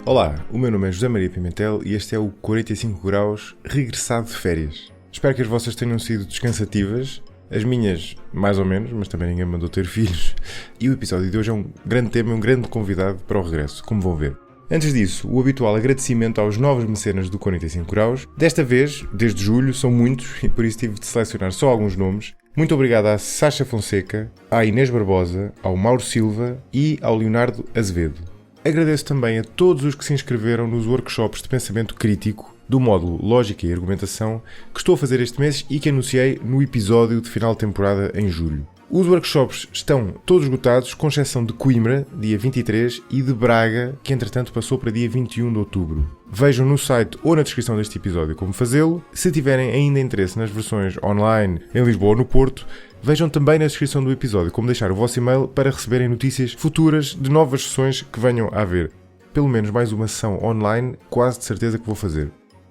Olá, o meu nome é José Maria Pimentel e este é o 45 graus regressado de férias. Espero que as vossas tenham sido descansativas, as minhas mais ou menos, mas também ninguém mandou ter filhos. E o episódio de hoje é um grande tema e um grande convidado para o regresso, como vão ver. Antes disso, o habitual agradecimento aos novos mecenas do 45 graus. Desta vez, desde julho, são muitos e por isso tive de selecionar só alguns nomes. Muito obrigado à Sasha Fonseca, à Inês Barbosa, ao Mauro Silva e ao Leonardo Azevedo. Agradeço também a todos os que se inscreveram nos workshops de pensamento crítico do módulo Lógica e Argumentação que estou a fazer este mês e que anunciei no episódio de final de temporada em julho. Os workshops estão todos esgotados, com exceção de Coimbra, dia 23, e de Braga, que entretanto passou para dia 21 de outubro. Vejam no site ou na descrição deste episódio como fazê-lo. Se tiverem ainda interesse nas versões online em Lisboa ou no Porto, vejam também na descrição do episódio como deixar o vosso e-mail para receberem notícias futuras de novas sessões que venham a haver. Pelo menos mais uma sessão online, quase de certeza que vou fazer.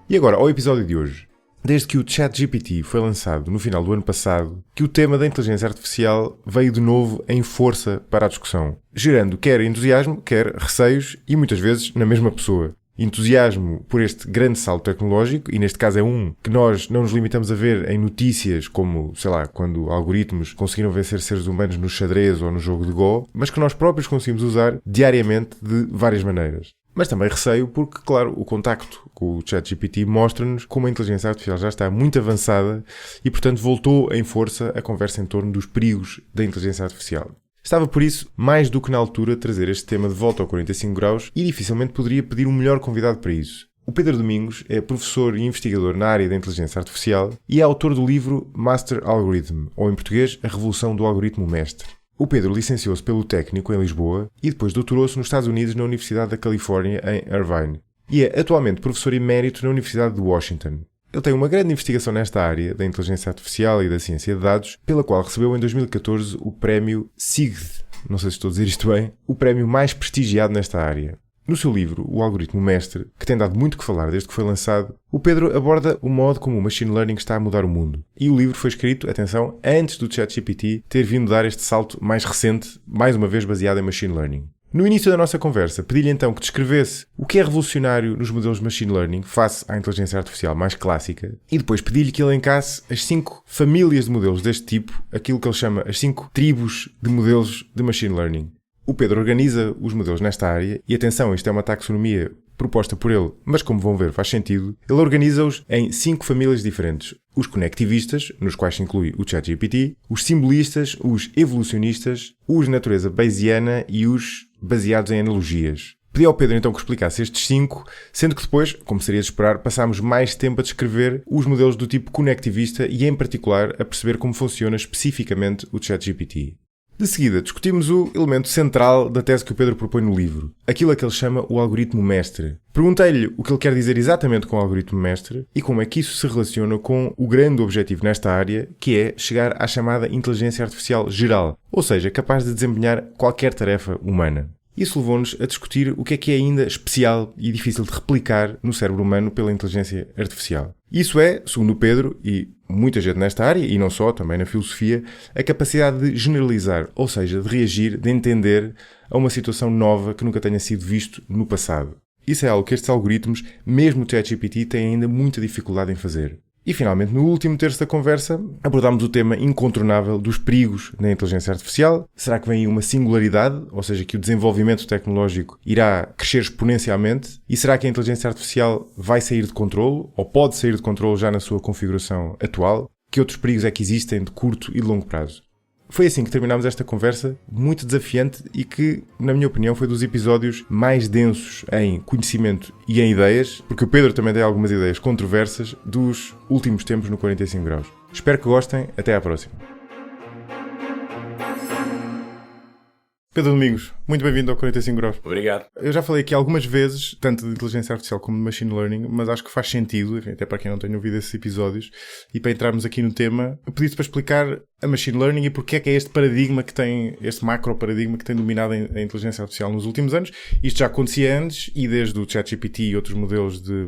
E agora, ao episódio de hoje. Desde que o ChatGPT foi lançado no final do ano passado, que o tema da inteligência artificial veio de novo em força para a discussão, gerando quer entusiasmo, quer receios e muitas vezes na mesma pessoa. Entusiasmo por este grande salto tecnológico, e neste caso é um que nós não nos limitamos a ver em notícias como, quando algoritmos conseguiram vencer seres humanos no xadrez ou no jogo de Go, mas que nós próprios conseguimos usar diariamente de várias maneiras. Mas também receio porque, claro, o contacto com o ChatGPT mostra-nos como a inteligência artificial já está muito avançada e, portanto, voltou em força a conversa em torno dos perigos da inteligência artificial. Estava, por isso, mais do que na altura trazer este tema de volta ao 45 graus e dificilmente poderia pedir um melhor convidado para isso. O Pedro Domingos é professor e investigador na área da inteligência artificial e é autor do livro Master Algorithm, ou em português, A Revolução do Algoritmo Mestre. O Pedro licenciou-se pelo Técnico em Lisboa e depois doutorou-se nos Estados Unidos na Universidade da Califórnia em Irvine. E é atualmente professor emérito na Universidade de Washington. Ele tem uma grande investigação nesta área da inteligência artificial e da ciência de dados, pela qual recebeu em 2014 o prémio SIGD, não sei se estou a dizer isto bem, o prémio mais prestigiado nesta área. No seu livro, O Algoritmo Mestre, que tem dado muito que falar desde que foi lançado, o Pedro aborda o modo como o Machine Learning está a mudar o mundo. E o livro foi escrito, atenção, antes do ChatGPT ter vindo dar este salto mais recente, mais uma vez baseado em Machine Learning. No início da nossa conversa, pedi-lhe então que descrevesse o que é revolucionário nos modelos de Machine Learning face à inteligência artificial mais clássica e depois pedi-lhe que elencasse as 5 famílias de modelos deste tipo, aquilo que ele chama as 5 tribos de modelos de Machine Learning. O Pedro organiza os modelos nesta área e, atenção, isto é uma taxonomia proposta por ele, mas como vão ver faz sentido, ele organiza-os em 5 famílias diferentes. Os conectivistas, nos quais se inclui o ChatGPT, os simbolistas, os evolucionistas, os de natureza bayesiana e os baseados em analogias. Pedi ao Pedro então que explicasse estes 5, sendo que depois, como seria de esperar, passámos mais tempo a descrever os modelos do tipo conectivista e, em particular, a perceber como funciona especificamente o ChatGPT. De seguida, discutimos o elemento central da tese que o Pedro propõe no livro, aquilo a que ele chama o algoritmo mestre. Perguntei-lhe o que ele quer dizer exatamente com o algoritmo mestre e como é que isso se relaciona com o grande objetivo nesta área, que é chegar à chamada inteligência artificial geral, ou seja, capaz de desempenhar qualquer tarefa humana. Isso levou-nos a discutir o que é ainda especial e difícil de replicar no cérebro humano pela inteligência artificial. Isso é, segundo o Pedro, e muita gente nesta área, e não só, também na filosofia, a capacidade de generalizar, ou seja, de reagir, de entender a uma situação nova que nunca tenha sido visto no passado. Isso é algo que estes algoritmos, mesmo o ChatGPT, têm ainda muita dificuldade em fazer. E finalmente, no último terço da conversa, abordámos o tema incontornável dos perigos na inteligência artificial. Será que vem aí uma singularidade, ou seja, que o desenvolvimento tecnológico irá crescer exponencialmente? E será que a inteligência artificial vai sair de controlo, ou pode sair de controlo já na sua configuração atual? Que outros perigos é que existem de curto e de longo prazo? Foi assim que terminámos esta conversa, muito desafiante e que, na minha opinião, foi dos episódios mais densos em conhecimento e em ideias, porque o Pedro também tem algumas ideias controversas dos últimos tempos no 45 graus. Espero que gostem, até à próxima. Pedro Domingos, muito bem-vindo ao 45 graus. Obrigado. Eu já falei aqui algumas vezes, tanto de inteligência artificial como de machine learning, mas acho que faz sentido, enfim, até para quem não tenha ouvido esses episódios, e para entrarmos aqui no tema, eu pedi-te para explicar a machine learning e porque é que é este paradigma que tem, este macro paradigma que tem dominado a inteligência artificial nos últimos anos. Isto já acontecia antes e desde o ChatGPT e outros modelos de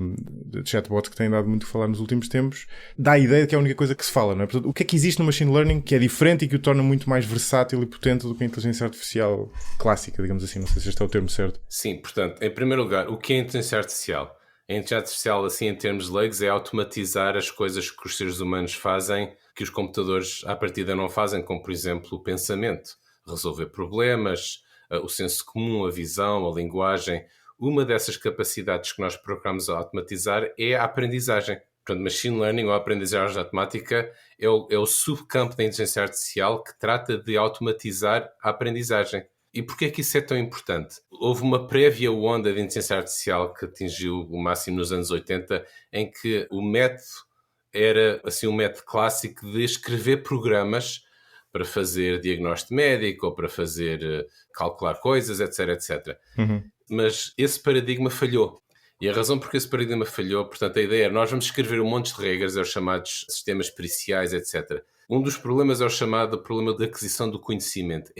chatbots que têm dado muito a falar nos últimos tempos, dá a ideia de que é a única coisa que se fala, não é? Portanto, o que é que existe no machine learning que é diferente e que o torna muito mais versátil e potente do que a inteligência artificial clássica, digamos assim, não sei se este é o termo certo. Sim, portanto, em primeiro lugar, o que é a inteligência artificial? A inteligência artificial, assim, em termos leigos, é automatizar as coisas que os seres humanos fazem, que os computadores à partida não fazem, como, por exemplo, o pensamento, resolver problemas, o senso comum, a visão, a linguagem. Uma dessas capacidades que nós procuramos automatizar é a aprendizagem. Portanto, machine learning ou aprendizagem automática é o subcampo da inteligência artificial que trata de automatizar a aprendizagem. E porquê é que isso é tão importante? Houve uma prévia onda de inteligência artificial que atingiu o máximo nos anos 80, em que o método era assim um método clássico de escrever programas para fazer diagnóstico médico ou para fazer calcular coisas, etc, etc. Mas esse paradigma falhou. E a razão por que esse paradigma falhou, portanto, a ideia é nós vamos escrever um monte de regras, é os chamados sistemas periciais, etc. Um dos problemas é o chamado problema da aquisição do conhecimento.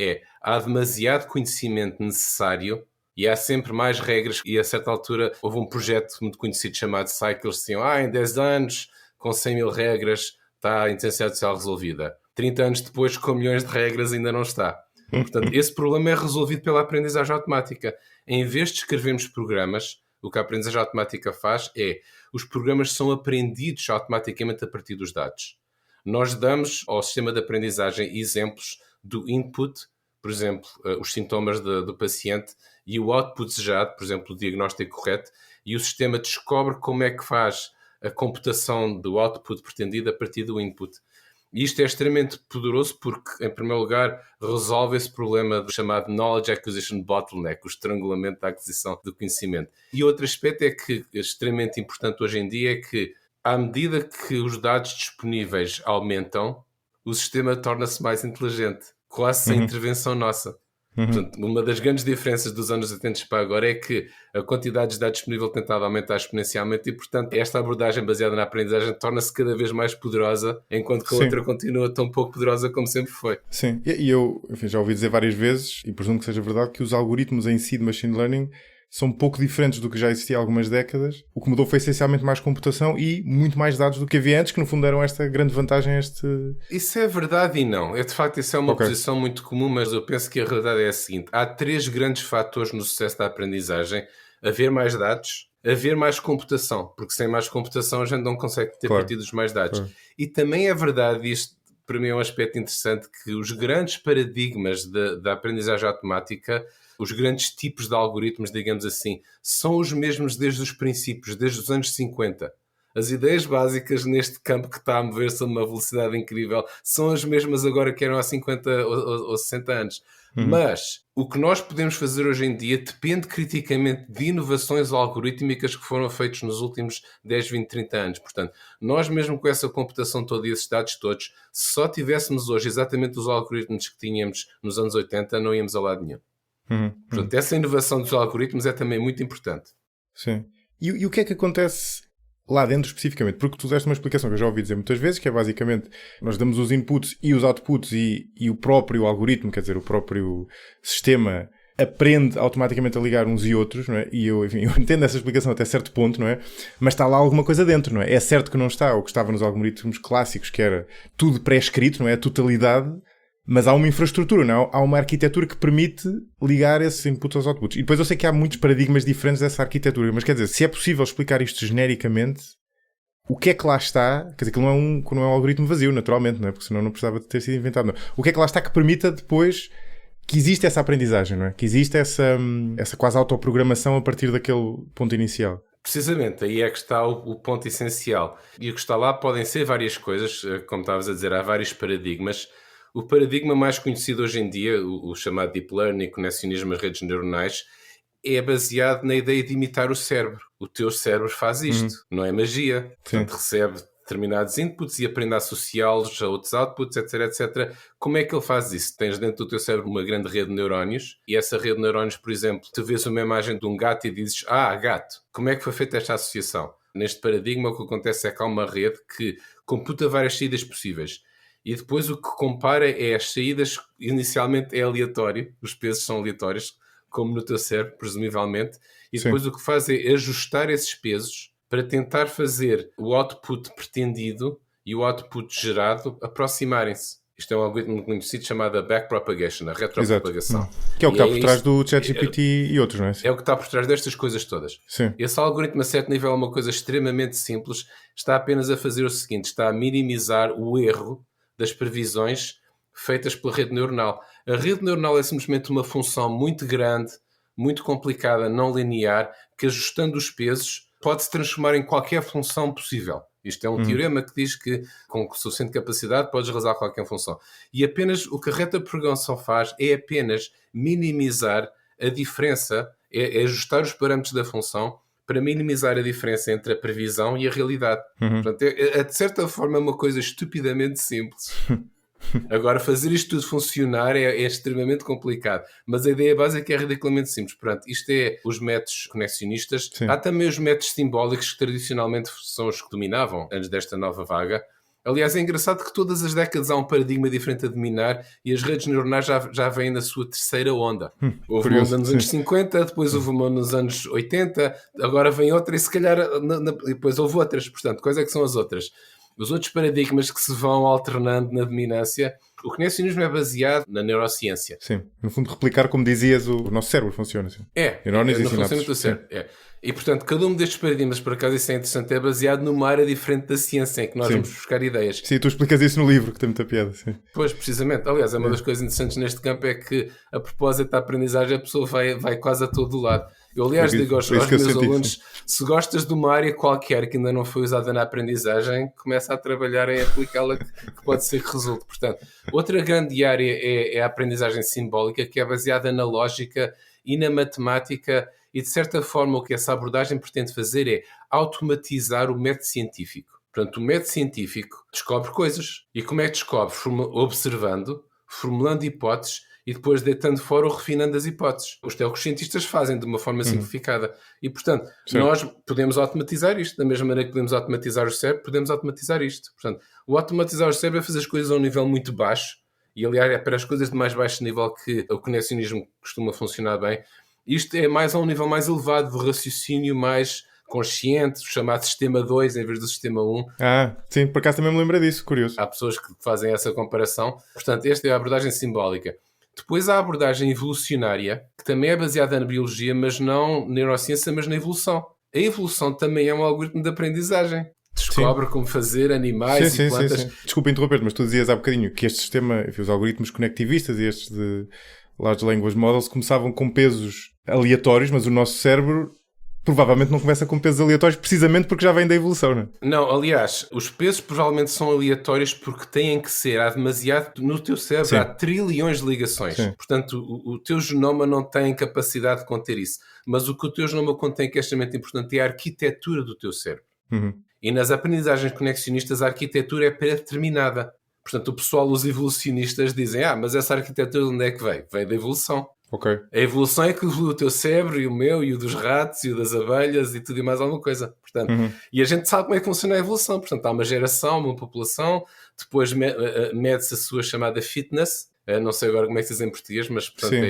Há demasiado conhecimento necessário e há sempre mais regras. E a certa altura houve um projeto muito conhecido chamado Cycles, diziam, em 10 anos, com 100 mil regras, está a inteligência artificial resolvida. 30 anos depois, com milhões de regras, ainda não está. Portanto, esse problema é resolvido pela aprendizagem automática. Em vez de escrevermos programas, o que a aprendizagem automática faz é, os programas são aprendidos automaticamente a partir dos dados. Nós damos ao sistema de aprendizagem exemplos do input, por exemplo, os sintomas do paciente, e o output desejado, por exemplo, o diagnóstico correto, e o sistema descobre como é que faz a computação do output pretendido a partir do input. E isto é extremamente poderoso porque, em primeiro lugar, resolve esse problema do chamado Knowledge Acquisition Bottleneck, o estrangulamento da aquisição do conhecimento. E outro aspecto é que, extremamente importante hoje em dia, é que, à medida que os dados disponíveis aumentam, o sistema torna-se mais inteligente, quase sem intervenção nossa. Portanto, uma das grandes diferenças dos anos 80 para agora é que a quantidade de dados disponível tem estado a aumentar exponencialmente e, portanto, esta abordagem baseada na aprendizagem torna-se cada vez mais poderosa, enquanto que a outra continua tão pouco poderosa como sempre foi. Sim, e eu já ouvi dizer várias vezes, e presumo que seja verdade, que os algoritmos em si de machine learning são pouco diferentes do que já existia há algumas décadas. O que mudou foi essencialmente mais computação e muito mais dados do que havia antes, que no fundo deram esta grande vantagem a este... Isso é verdade e não. De facto, isso é uma posição muito comum, mas eu penso que a realidade é a seguinte. Há 3 grandes fatores no sucesso da aprendizagem. Haver mais dados, haver mais computação, porque sem mais computação a gente não consegue ter partido dos mais dados. E também é verdade, isto para mim é um aspecto interessante, que os grandes paradigmas da aprendizagem automática, os grandes tipos de algoritmos, digamos assim, são os mesmos desde os princípios, desde os anos 50. As ideias básicas neste campo que está a mover-se a uma velocidade incrível são as mesmas agora que eram há 50 ou 60 anos. Mas o que nós podemos fazer hoje em dia depende criticamente de inovações algorítmicas que foram feitas nos últimos 10, 20, 30 anos. Portanto, nós mesmo com essa computação toda e esses dados todos, se só tivéssemos hoje exatamente os algoritmos que tínhamos nos anos 80, não íamos a lado nenhum. Portanto, essa inovação dos algoritmos é também muito importante. Sim. E o que é que acontece lá dentro especificamente? Porque tu deste uma explicação que eu já ouvi dizer muitas vezes, que é basicamente nós damos os inputs e os outputs e o próprio algoritmo, quer dizer, o próprio sistema aprende automaticamente a ligar uns e outros, não é? E eu entendo essa explicação até certo ponto, não é? Mas está lá alguma coisa dentro, não é? É certo que não está o que estava nos algoritmos clássicos, que era tudo pré-escrito, não é? A totalidade. Mas há uma infraestrutura, não? Há uma arquitetura que permite ligar esses inputs aos outputs. E depois eu sei que há muitos paradigmas diferentes dessa arquitetura, mas quer dizer, se é possível explicar isto genericamente, o que é que lá está? Quer dizer, que não é um algoritmo vazio, naturalmente, não é? Porque senão não precisava de ter sido inventado. Não. O que é que lá está que permita depois que existe essa aprendizagem, não é? Que existe essa quase autoprogramação a partir daquele ponto inicial. Precisamente, aí é que está o ponto essencial. E o que está lá podem ser várias coisas, como estavas a dizer, há vários paradigmas. O paradigma mais conhecido hoje em dia, o chamado Deep Learning, conexionismo às redes neuronais, é baseado na ideia de imitar o cérebro. O teu cérebro faz isto, não é magia. Portanto, recebe determinados inputs e aprende a associá-los a outros outputs, etc, etc. Como é que ele faz isso? Tens dentro do teu cérebro uma grande rede de neurónios e essa rede de neurónios, por exemplo, tu vês uma imagem de um gato e dizes, gato. Como é que foi feita esta associação? Neste paradigma, o que acontece é que há uma rede que computa várias saídas possíveis. e depois o que compara é as saídas, inicialmente é aleatório, os pesos são aleatórios, como no teu cérebro, presumivelmente, e depois o que faz é ajustar esses pesos para tentar fazer o output pretendido e o output gerado aproximarem-se. Isto é um algoritmo conhecido chamado backpropagation, a retropropagação. Que é o que está por trás do ChatGPT e outros, não é? É o que está por trás destas coisas todas. Sim. Esse algoritmo a certo nível é uma coisa extremamente simples, está apenas a fazer o seguinte, está a minimizar o erro das previsões feitas pela rede neuronal. A rede neuronal é simplesmente uma função muito grande, muito complicada, não linear, que ajustando os pesos pode se transformar em qualquer função possível. Isto é um teorema que diz que com suficiente capacidade podes realizar qualquer função. E apenas o que a retropropagação faz é apenas minimizar a diferença, é ajustar os parâmetros da função para minimizar a diferença entre a previsão e a realidade. Portanto, é de certa forma uma coisa estupidamente simples. Agora, fazer isto tudo funcionar é extremamente complicado, mas a ideia básica é ridiculamente simples. Portanto, isto é os métodos conexionistas. Sim. Há também os métodos simbólicos que tradicionalmente são os que dominavam antes desta nova vaga. Aliás, é engraçado que todas as décadas há um paradigma diferente a dominar e as redes neuronais já vêm na sua terceira onda. Houve uma onda nos anos 50, depois houve uma nos anos 80, agora vem outra e se calhar depois houve outras. Portanto, quais é que são as outras? Os outros paradigmas que se vão alternando na dominância. O conexionismo é baseado na neurociência. Sim, no fundo replicar, como dizias, o nosso cérebro funciona assim. Neurónios e sinapses. Do cérebro. E, portanto, cada um destes paradigmas, por acaso isso é interessante, é baseado numa área diferente da ciência, em que nós vamos buscar ideias. Sim, tu explicas isso no livro, que tem muita piada. Sim. Pois, precisamente. Aliás, uma das coisas interessantes neste campo é que, a propósito da aprendizagem, a pessoa vai quase a todo lado. Eu, aliás, digo aos meus alunos, se gostas de uma área qualquer que ainda não foi usada na aprendizagem, começa a trabalhar em aplicá-la, que pode ser que resulte. Portanto, outra grande área é a aprendizagem simbólica, que é baseada na lógica e na matemática, e de certa forma o que essa abordagem pretende fazer é automatizar o método científico. Portanto, o método científico descobre coisas. E como é que descobre? Observando, formulando hipóteses e depois deitando fora ou refinando as hipóteses. Isto é o que os cientistas fazem de uma forma simplificada. E, portanto, nós podemos automatizar isto. Da mesma maneira que podemos automatizar o cérebro, podemos automatizar isto. Portanto, o automatizar o cérebro é fazer as coisas a um nível muito baixo. E, aliás, é para as coisas de mais baixo nível que o conexionismo costuma funcionar bem. Isto é mais a um nível mais elevado de raciocínio, mais consciente, chamado sistema 2 em vez do sistema 1. Sim, por acaso também me lembro disso, curioso. Há pessoas que fazem essa comparação. Portanto, esta é a abordagem simbólica. Depois há a abordagem evolucionária, que também é baseada na biologia, mas não na neurociência, mas na evolução. A evolução também é um algoritmo de aprendizagem. Descobre como fazer animais e plantas. Sim. Desculpa interromper, mas tu dizias há bocadinho que este sistema, enfim, os algoritmos conectivistas e estes de Large Language Models começavam com pesos aleatórios, mas o nosso cérebro provavelmente não começa com pesos aleatórios precisamente porque já vem da evolução, não é? Não, aliás, os pesos provavelmente são aleatórios porque têm que ser. Há demasiado no teu cérebro, há trilhões de ligações. Sim. Portanto, o teu genoma não tem capacidade de conter isso. Mas o que o teu genoma contém, que é extremamente importante, é a arquitetura do teu cérebro. E nas aprendizagens conexionistas a arquitetura é pré-determinada. Portanto, o pessoal, os evolucionistas dizem, mas essa arquitetura de onde é que veio? Veio da evolução. Okay. A evolução é que evoluiu o teu cérebro e o meu e o dos ratos e o das abelhas e tudo e mais alguma coisa. Portanto, e a gente sabe como é que funciona a evolução. Portanto, há uma geração, uma população, depois mede-se a sua chamada fitness. Não sei agora como é que se diz em português, mas portanto,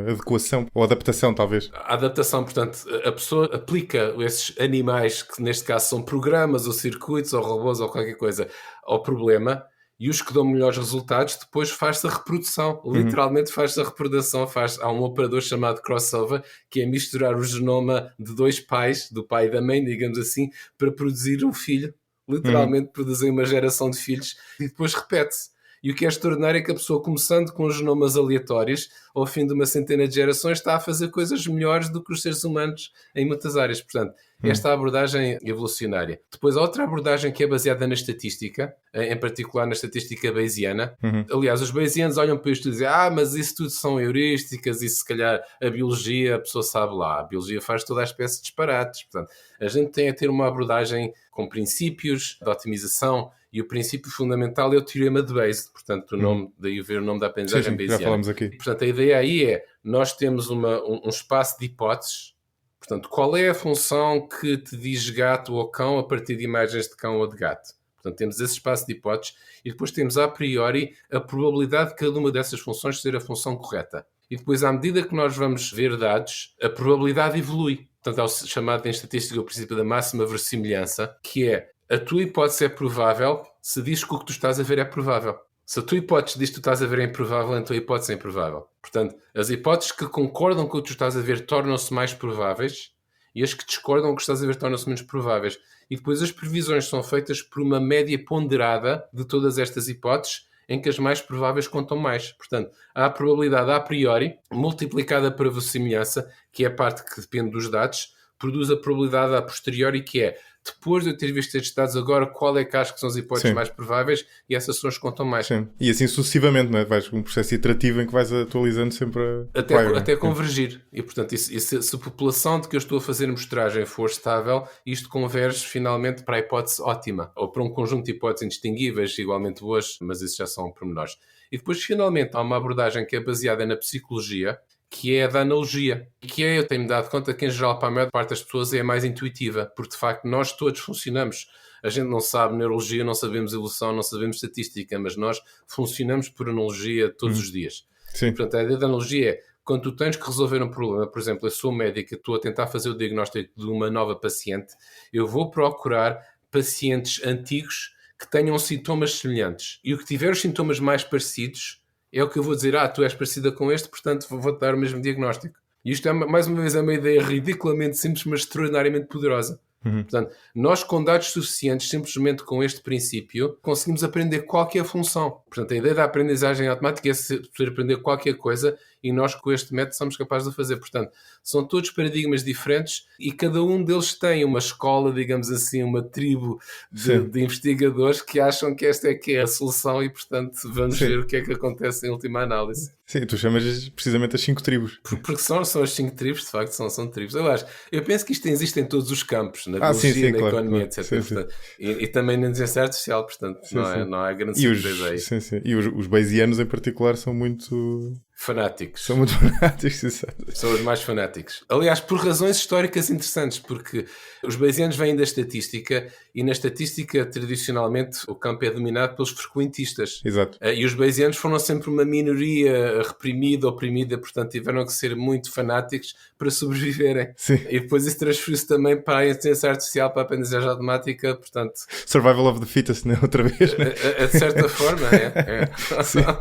adequação ou adaptação, talvez. A adaptação, portanto, a pessoa aplica esses animais, que neste caso são programas ou circuitos ou robôs ou qualquer coisa, ao problema. E os que dão melhores resultados, depois faz-se a reprodução. Literalmente faz-se a reprodução. Há um operador chamado crossover, que é misturar o genoma de dois pais, do pai e da mãe, digamos assim, para produzir um filho. Literalmente produzir uma geração de filhos e depois repete-se. E o que é extraordinário é que a pessoa, começando com genomas aleatórios, ao fim de uma centena de gerações, está a fazer coisas melhores do que os seres humanos em muitas áreas. Portanto, esta é a abordagem evolucionária. Depois, a outra abordagem que é baseada na estatística, em particular na estatística bayesiana. Aliás, os bayesianos olham para isto e dizem mas isso tudo são heurísticas e se calhar a biologia, a pessoa sabe lá. A biologia faz toda a espécie de disparates. Portanto, a gente tem a ter uma abordagem com princípios de otimização e o princípio fundamental é o teorema de Bayes. Portanto, daí ver o nome da aprendizagem bayesiana. Já falamos aqui. Portanto, a ideia aí é, nós temos um espaço de hipóteses. Portanto, qual é a função que te diz gato ou cão a partir de imagens de cão ou de gato? Portanto, temos esse espaço de hipóteses e depois temos a priori a probabilidade de cada uma dessas funções ser a função correta. E depois, à medida que nós vamos ver dados, a probabilidade evolui. Portanto, é o chamado em estatística o princípio da máxima verossimilhança, que é a tua hipótese é provável se diz que o que tu estás a ver é provável. Se a tua hipótese diz que tu estás a ver é improvável, então a hipótese é improvável. Portanto, as hipóteses que concordam com o que tu estás a ver tornam-se mais prováveis e as que discordam com o que estás a ver tornam-se menos prováveis. E depois as previsões são feitas por uma média ponderada de todas estas hipóteses, em que as mais prováveis contam mais. Portanto, há a probabilidade a priori, multiplicada por a verossimilhança, que é a parte que depende dos dados, produz a probabilidade a posteriori, que é, depois de eu ter visto estes dados agora, qual é que acho que são as hipóteses Sim. mais prováveis, e essas são as que contam mais. Sim. E assim sucessivamente, não é? Vais com um processo iterativo em que vais atualizando sempre Até convergir. E, portanto, se a população de que eu estou a fazer mostragem for estável, isto converge finalmente para a hipótese ótima. Ou para um conjunto de hipóteses indistinguíveis, igualmente boas, mas isso já são pormenores. E depois, finalmente, há uma abordagem que é baseada na psicologia, que é a da analogia. E que eu tenho-me dado conta que, em geral, para a maior parte das pessoas é mais intuitiva. Porque, de facto, nós todos funcionamos. A gente não sabe neurologia, não sabemos evolução, não sabemos estatística, mas nós funcionamos por analogia todos os dias. Sim. Portanto, a ideia da analogia é, quando tu tens que resolver um problema, por exemplo, eu sou médico, estou a tentar fazer o diagnóstico de uma nova paciente, eu vou procurar pacientes antigos que tenham sintomas semelhantes. E o que tiver os sintomas mais parecidos é o que eu vou dizer, tu és parecida com este, portanto vou-te dar o mesmo diagnóstico. E isto, mais uma vez, é uma ideia ridiculamente simples, mas extraordinariamente poderosa. Portanto, nós com dados suficientes, simplesmente com este princípio, conseguimos aprender qualquer função. Portanto, a ideia da aprendizagem automática é poder aprender qualquer coisa e nós com este método somos capazes de fazer. Portanto, são todos paradigmas diferentes e cada um deles tem uma escola, digamos assim, uma tribo de investigadores que acham que esta é que é a solução e, portanto, vamos ver o que é que acontece em última análise. Sim, tu chamas precisamente as 5 tribos. Porque são as 5 tribos, de facto, são tribos. Aliás, eu penso que isto existe em todos os campos, na biologia, na economia, etc. Sim, portanto, e também na inteligência artificial, portanto, não há grande surpresa aí. Sim. E os bayesianos, em particular, são muito... fanáticos. São muito fanáticos, exato. São os mais fanáticos. Aliás, por razões históricas interessantes, porque os bayesianos vêm da estatística e na estatística, tradicionalmente, o campo é dominado pelos frequentistas. Exato. E os bayesianos foram sempre uma minoria reprimida, oprimida, portanto tiveram que ser muito fanáticos para sobreviverem. Sim. E depois isso transferiu-se também para a inteligência artificial, para a aprendizagem automática, portanto... Survival of the fittest, né? Outra vez, né? De certa forma, é.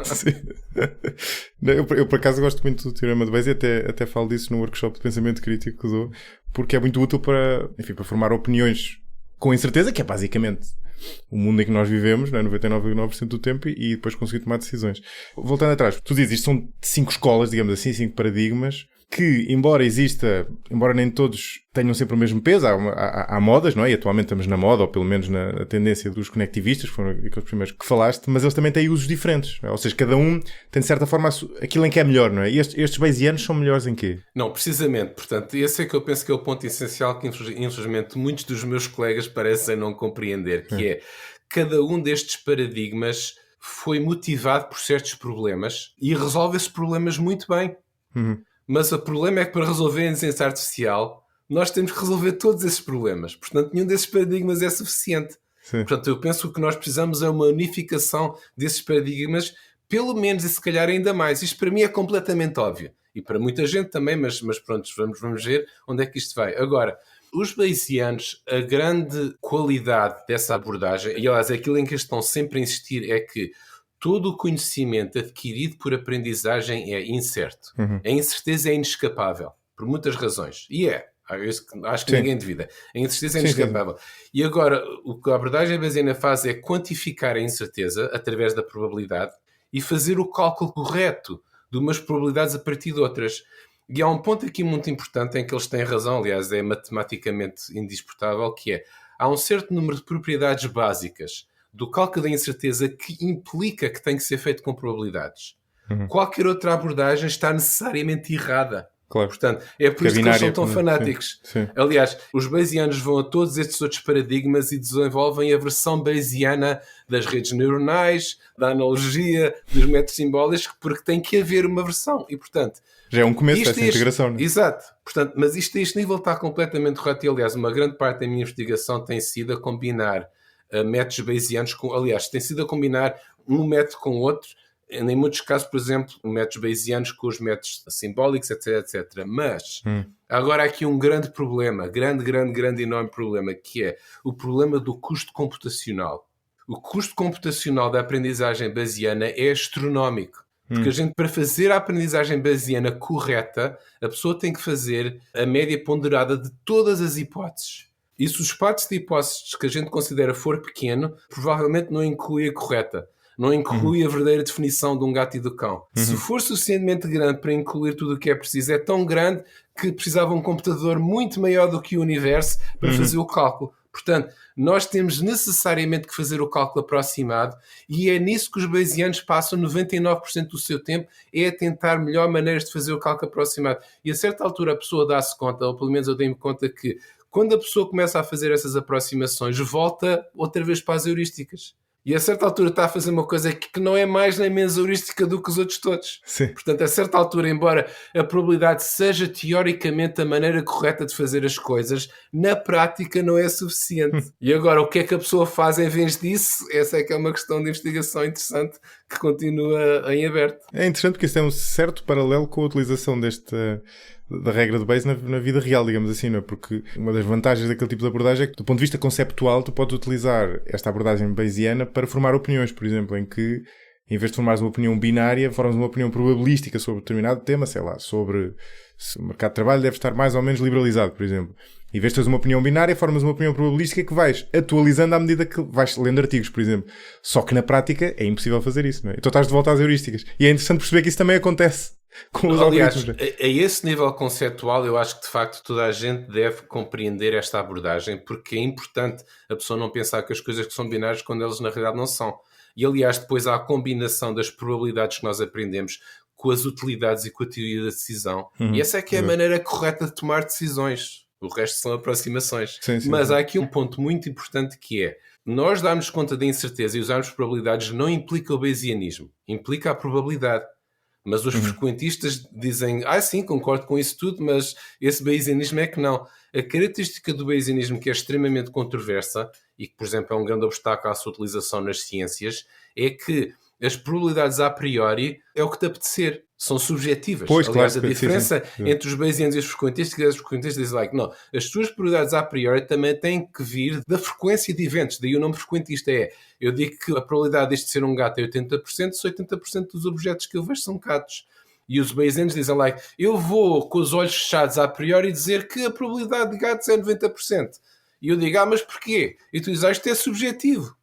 Sim. Eu, por acaso, gosto muito do Teorema de Bayes e até falo disso no workshop de pensamento crítico que dou, porque é muito útil para formar opiniões com incerteza, que é basicamente o mundo em que nós vivemos, né? 99,9% do tempo, e depois conseguir tomar decisões. Voltando atrás, tu dizes, isto são 5 escolas, digamos assim, 5 paradigmas, que, embora nem todos tenham sempre o mesmo peso, há modas, não é? E atualmente estamos na moda, ou pelo menos na tendência dos conectivistas, que foram aqueles primeiros que falaste, mas eles também têm usos diferentes, não é? Ou seja, cada um tem de certa forma aquilo em que é melhor, não é? E estes bayesianos são melhores em quê? Não, precisamente, portanto, esse é que eu penso que é o ponto essencial que infelizmente muitos dos meus colegas parecem não compreender, que é cada um destes paradigmas foi motivado por certos problemas e resolve esses problemas muito bem. Mas o problema é que para resolver a inteligência artificial nós temos que resolver todos esses problemas. Portanto, nenhum desses paradigmas é suficiente. Sim. Portanto, eu penso que o que nós precisamos é uma unificação desses paradigmas, pelo menos e se calhar ainda mais. Isto para mim é completamente óbvio. E para muita gente também, mas pronto, vamos ver onde é que isto vai. Agora, os bayesianos, a grande qualidade dessa abordagem, e aliás, aquilo em que eles estão sempre a insistir é que todo o conhecimento adquirido por aprendizagem é incerto. A incerteza é inescapável, por muitas razões. E acho que ninguém duvida. A incerteza é inescapável. Sim. E agora, o que a abordagem bayesiana faz é quantificar a incerteza através da probabilidade e fazer o cálculo correto de umas probabilidades a partir de outras. E há um ponto aqui muito importante em que eles têm razão, aliás, é matematicamente indisputável, que é, há um certo número de propriedades básicas do cálculo da incerteza que implica que tem que ser feito com probabilidades. Qualquer outra abordagem está necessariamente errada. Claro. Portanto, é por isso que eles são tão fanáticos. Sim. Aliás, os bayesianos vão a todos estes outros paradigmas e desenvolvem a versão bayesiana das redes neuronais, da analogia, dos métodos simbólicos, porque tem que haver uma versão. E, portanto... já é um começo dessa integração, não é? Exato. Portanto, mas isto a este nível está completamente correto. E, aliás, uma grande parte da minha investigação tem sido a combinar métodos bayesianos, aliás, tem sido a combinar um método com o outro, em muitos casos, por exemplo, métodos bayesianos com os métodos simbólicos, etc, etc. Mas agora há aqui um grande problema, grande, enorme problema, que é o problema do custo computacional. O custo computacional da aprendizagem bayesiana é astronómico. Porque a gente, para fazer a aprendizagem bayesiana correta, a pessoa tem que fazer a média ponderada de todas as hipóteses. E se o espaço de hipóteses que a gente considera for pequeno, provavelmente não inclui a correta. Não inclui a verdadeira definição de um gato e do cão. Se for suficientemente grande para incluir tudo o que é preciso, é tão grande que precisava um computador muito maior do que o universo para fazer o cálculo. Portanto, nós temos necessariamente que fazer o cálculo aproximado e é nisso que os bayesianos passam 99% do seu tempo, é a tentar melhor maneiras de fazer o cálculo aproximado. E a certa altura a pessoa dá-se conta, ou pelo menos eu dei-me conta que quando a pessoa começa a fazer essas aproximações, volta outra vez para as heurísticas. E a certa altura está a fazer uma coisa que não é mais nem menos heurística do que os outros todos. Sim. Portanto, a certa altura, embora a probabilidade seja teoricamente a maneira correta de fazer as coisas, na prática não é suficiente. E agora, o que é que a pessoa faz em vez disso? Essa é que é uma questão de investigação interessante que continua em aberto. É interessante porque isso é um certo paralelo com a utilização da regra de Bayes na vida real, digamos assim, não é? Porque uma das vantagens daquele tipo de abordagem é que, do ponto de vista conceptual, tu podes utilizar esta abordagem bayesiana para formar opiniões, por exemplo, em que, em vez de formares uma opinião binária, formas uma opinião probabilística sobre determinado tema, sei lá, sobre se o mercado de trabalho deve estar mais ou menos liberalizado, por exemplo. Em vez de teres uma opinião binária, formas uma opinião probabilística que vais atualizando à medida que vais lendo artigos, por exemplo. Só que na prática é impossível fazer isso, não é? Então estás de volta às heurísticas. E é interessante perceber que isso também acontece com os algoritmos. A esse nível conceptual, eu acho que de facto toda a gente deve compreender esta abordagem, porque é importante a pessoa não pensar que as coisas que são binárias quando elas na realidade não são. E aliás, depois há a combinação das probabilidades que nós aprendemos com as utilidades e com a teoria da decisão. E essa é que é a maneira correta de tomar decisões. O resto são aproximações. Sim, Mas há aqui um ponto muito importante que é, nós darmos conta da incerteza e usarmos probabilidades não implica o bayesianismo, implica a probabilidade. Mas os frequentistas dizem, sim, concordo com isso tudo, mas esse bayesianismo é que não. A característica do bayesianismo, que é extremamente controversa e que, por exemplo, é um grande obstáculo à sua utilização nas ciências, é que as probabilidades a priori é o que te apetecer. São subjetivas. Pois, aliás, claro, a diferença sim. entre os bayesianos e os frequentistas dizem, não, as suas probabilidades a priori também têm que vir da frequência de eventos. Daí o nome frequentista eu digo que a probabilidade deste ser um gato é 80%, se 80% dos objetos que eu vejo são gatos. E os bayesianos dizem, eu vou com os olhos fechados a priori dizer que a probabilidade de gatos é 90%. E eu digo, mas porquê? E tu dizes, isto é subjetivo.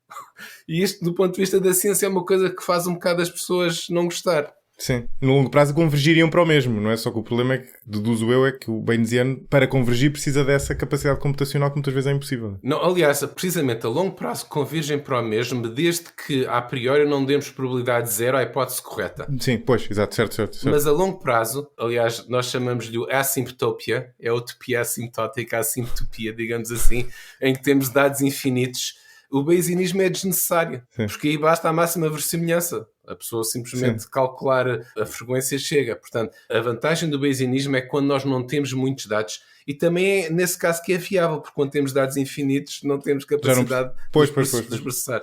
E isto, do ponto de vista da ciência, é uma coisa que faz um bocado as pessoas não gostar. Sim. No longo prazo convergiriam para o mesmo, não é? Só que o problema é que, deduzo eu, é que o bayesiano, para convergir, precisa dessa capacidade computacional que muitas vezes é impossível. Não, aliás, precisamente a longo prazo convergem para o mesmo, desde que a priori não demos probabilidade zero à hipótese correta. Sim, pois, exato, certo. Mas a longo prazo, aliás, nós chamamos-lhe o asymptopia, é a utopia assintótica, a asymptopia, digamos assim, em que temos dados infinitos. O bayesianismo é desnecessário, porque aí basta a máxima verossimilhança. A pessoa simplesmente calcular a frequência chega. Portanto, a vantagem do bayesianismo é quando nós não temos muitos dados. E também é nesse caso que é fiável, porque quando temos dados infinitos não temos capacidade de processar.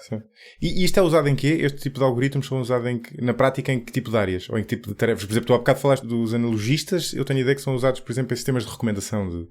E isto é usado em quê? Este tipo de algoritmos são usados na prática em que tipo de áreas? Ou em que tipo de tarefas? Por exemplo, tu há bocado falaste dos analogistas, eu tenho a ideia que são usados, por exemplo, em sistemas de recomendação de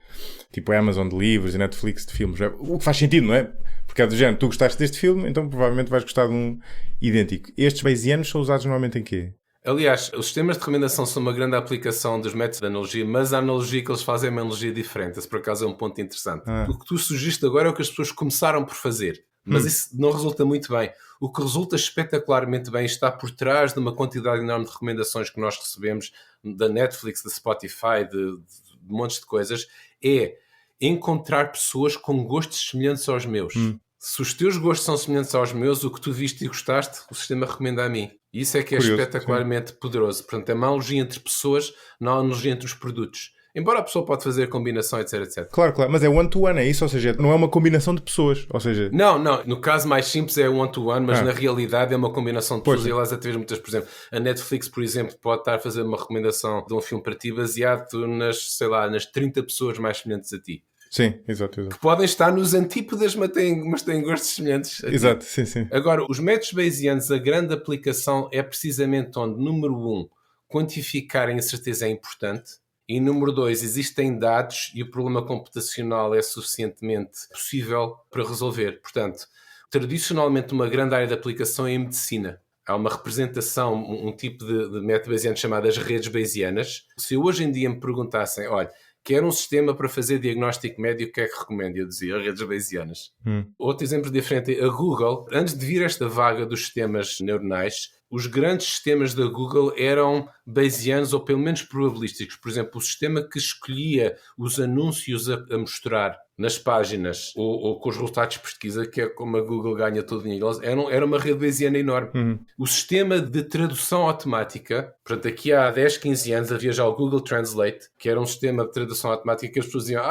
tipo Amazon de livros e Netflix de filmes. O que faz sentido, não é? Porque é do género, tu gostaste deste filme, então provavelmente vais gostar de um idêntico. Estes bayesianos são usados normalmente em quê? Aliás, os sistemas de recomendação são uma grande aplicação dos métodos de analogia, mas a analogia que eles fazem é uma analogia diferente. Esse, por acaso, é um ponto interessante. O que tu sugeriste agora é o que as pessoas começaram por fazer, mas isso não resulta muito bem. O que resulta espetacularmente bem está por trás de uma quantidade enorme de recomendações que nós recebemos da Netflix, da Spotify, de montes de coisas, é encontrar pessoas com gostos semelhantes aos meus. Se os teus gostos são semelhantes aos meus, o que tu viste e gostaste, o sistema recomenda a mim. E isso é que é espetacularmente poderoso. Portanto, é uma analogia entre pessoas, não uma analogia entre os produtos. Embora a pessoa pode fazer combinação, etc. Claro, mas é one-to-one, é isso? Ou seja, não é uma combinação de pessoas, ou seja... Não, no caso mais simples é one-to-one, mas na realidade é uma combinação de pessoas. E aliás, até muitas, por exemplo, a Netflix, por exemplo, pode estar a fazer uma recomendação de um filme para ti baseado nas 30 pessoas mais semelhantes a ti. Sim, exato. que podem estar nos antípodas, mas têm gostos semelhantes. Exato, sim. Agora, os métodos bayesianos, a grande aplicação é precisamente onde, número 1, quantificar a incerteza é importante, e número 2, existem dados e o problema computacional é suficientemente possível para resolver. Portanto, tradicionalmente uma grande área de aplicação é em medicina. Há uma representação, um tipo de método bayesiano chamado as redes bayesianas. Se hoje em dia me perguntassem, olha, quero um sistema para fazer diagnóstico médico, o que é que recomendo? Eu dizia, redes bayesianas. Outro exemplo diferente, a Google, antes de vir esta vaga dos sistemas neuronais, os grandes sistemas da Google eram bayesianos ou pelo menos probabilísticos. Por exemplo, o sistema que escolhia os anúncios a mostrar nas páginas ou com os resultados de pesquisa, que é como a Google ganha todo o dinheiro, era uma rede bayesiana enorme. O sistema de tradução automática, portanto, aqui há 10, 15 anos havia já o Google Translate, que era um sistema de tradução automática que as pessoas diziam,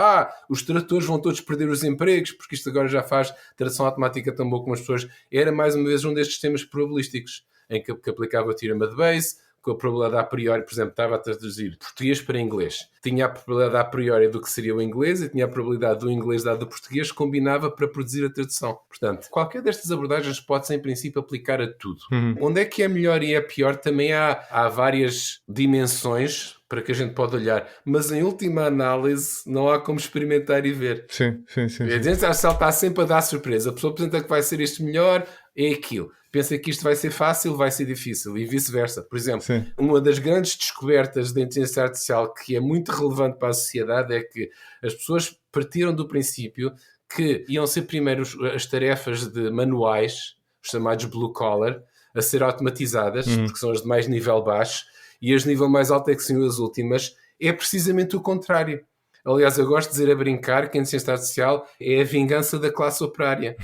os tradutores vão todos perder os empregos, porque isto agora já faz tradução automática tão boa como as pessoas. Era mais uma vez um destes sistemas probabilísticos, em que aplicava o Theorem of Bayes, com a probabilidade a priori, por exemplo, estava a traduzir português para inglês. Tinha a probabilidade a priori do que seria o inglês e tinha a probabilidade do inglês dado do português, combinava para produzir a tradução. Portanto, qualquer destas abordagens pode-se, em princípio, aplicar a tudo. Onde é que é melhor e é pior? Também há várias dimensões para que a gente pode olhar, mas em última análise não há como experimentar e ver. Sim. A inteligência artificial está sempre a dar surpresa. A pessoa apresenta que vai ser isto melhor, é aquilo. Pensa que isto vai ser fácil, vai ser difícil e vice-versa. Por exemplo, uma das grandes descobertas da inteligência artificial que é muito relevante para a sociedade é que as pessoas partiram do princípio que iam ser primeiro as tarefas de manuais, os chamados blue collar, a ser automatizadas, porque são as de mais nível baixo, e as de nível mais alto é que são as últimas. É precisamente o contrário. Aliás, eu gosto de dizer a brincar que a inteligência artificial é a vingança da classe operária.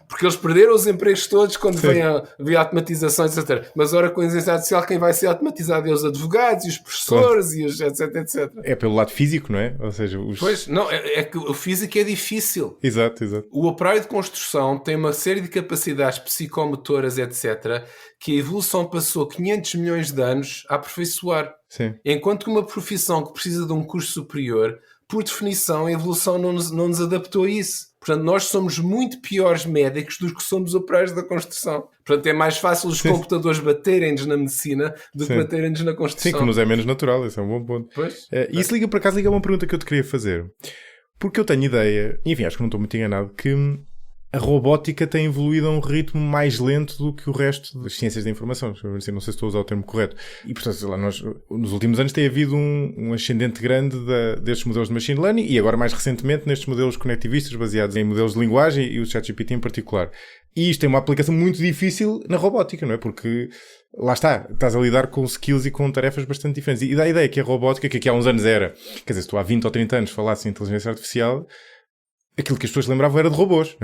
Porque eles perderam os empregos todos quando veio a automatização, etc. Mas ora, com a inteligência artificial, quem vai ser automatizado é os advogados e os professores e os etc. É pelo lado físico, não é? Ou seja, Pois, não, é que o físico é difícil. Exato. O operário de construção tem uma série de capacidades psicomotoras, etc., que a evolução passou 500 milhões de anos a aperfeiçoar. Sim. Enquanto que uma profissão que precisa de um curso superior, por definição, a evolução não nos adaptou a isso. Portanto, nós somos muito piores médicos do que somos operários da construção. Portanto, é mais fácil os computadores baterem-nos na medicina do que baterem-nos na construção. Sim, que nos é menos natural, esse é um bom ponto. Pois. E isso liga, por acaso, liga a uma pergunta que eu te queria fazer. Porque eu tenho ideia, enfim, acho que não estou muito enganado, que a robótica tem evoluído a um ritmo mais lento do que o resto das ciências da informação. Não sei se estou a usar o termo correto. E, portanto, sei lá, nós, nos últimos anos tem havido um ascendente grande destes modelos de machine learning e agora, mais recentemente, nestes modelos conectivistas baseados em modelos de linguagem e o ChatGPT em particular. E isto tem uma aplicação muito difícil na robótica, não é? Porque, lá está, estás a lidar com skills e com tarefas bastante diferentes. E dá a ideia que a robótica, que aqui há uns anos era, quer dizer, se tu há 20 ou 30 anos falasses em inteligência artificial, aquilo que as pessoas lembravam era de robôs.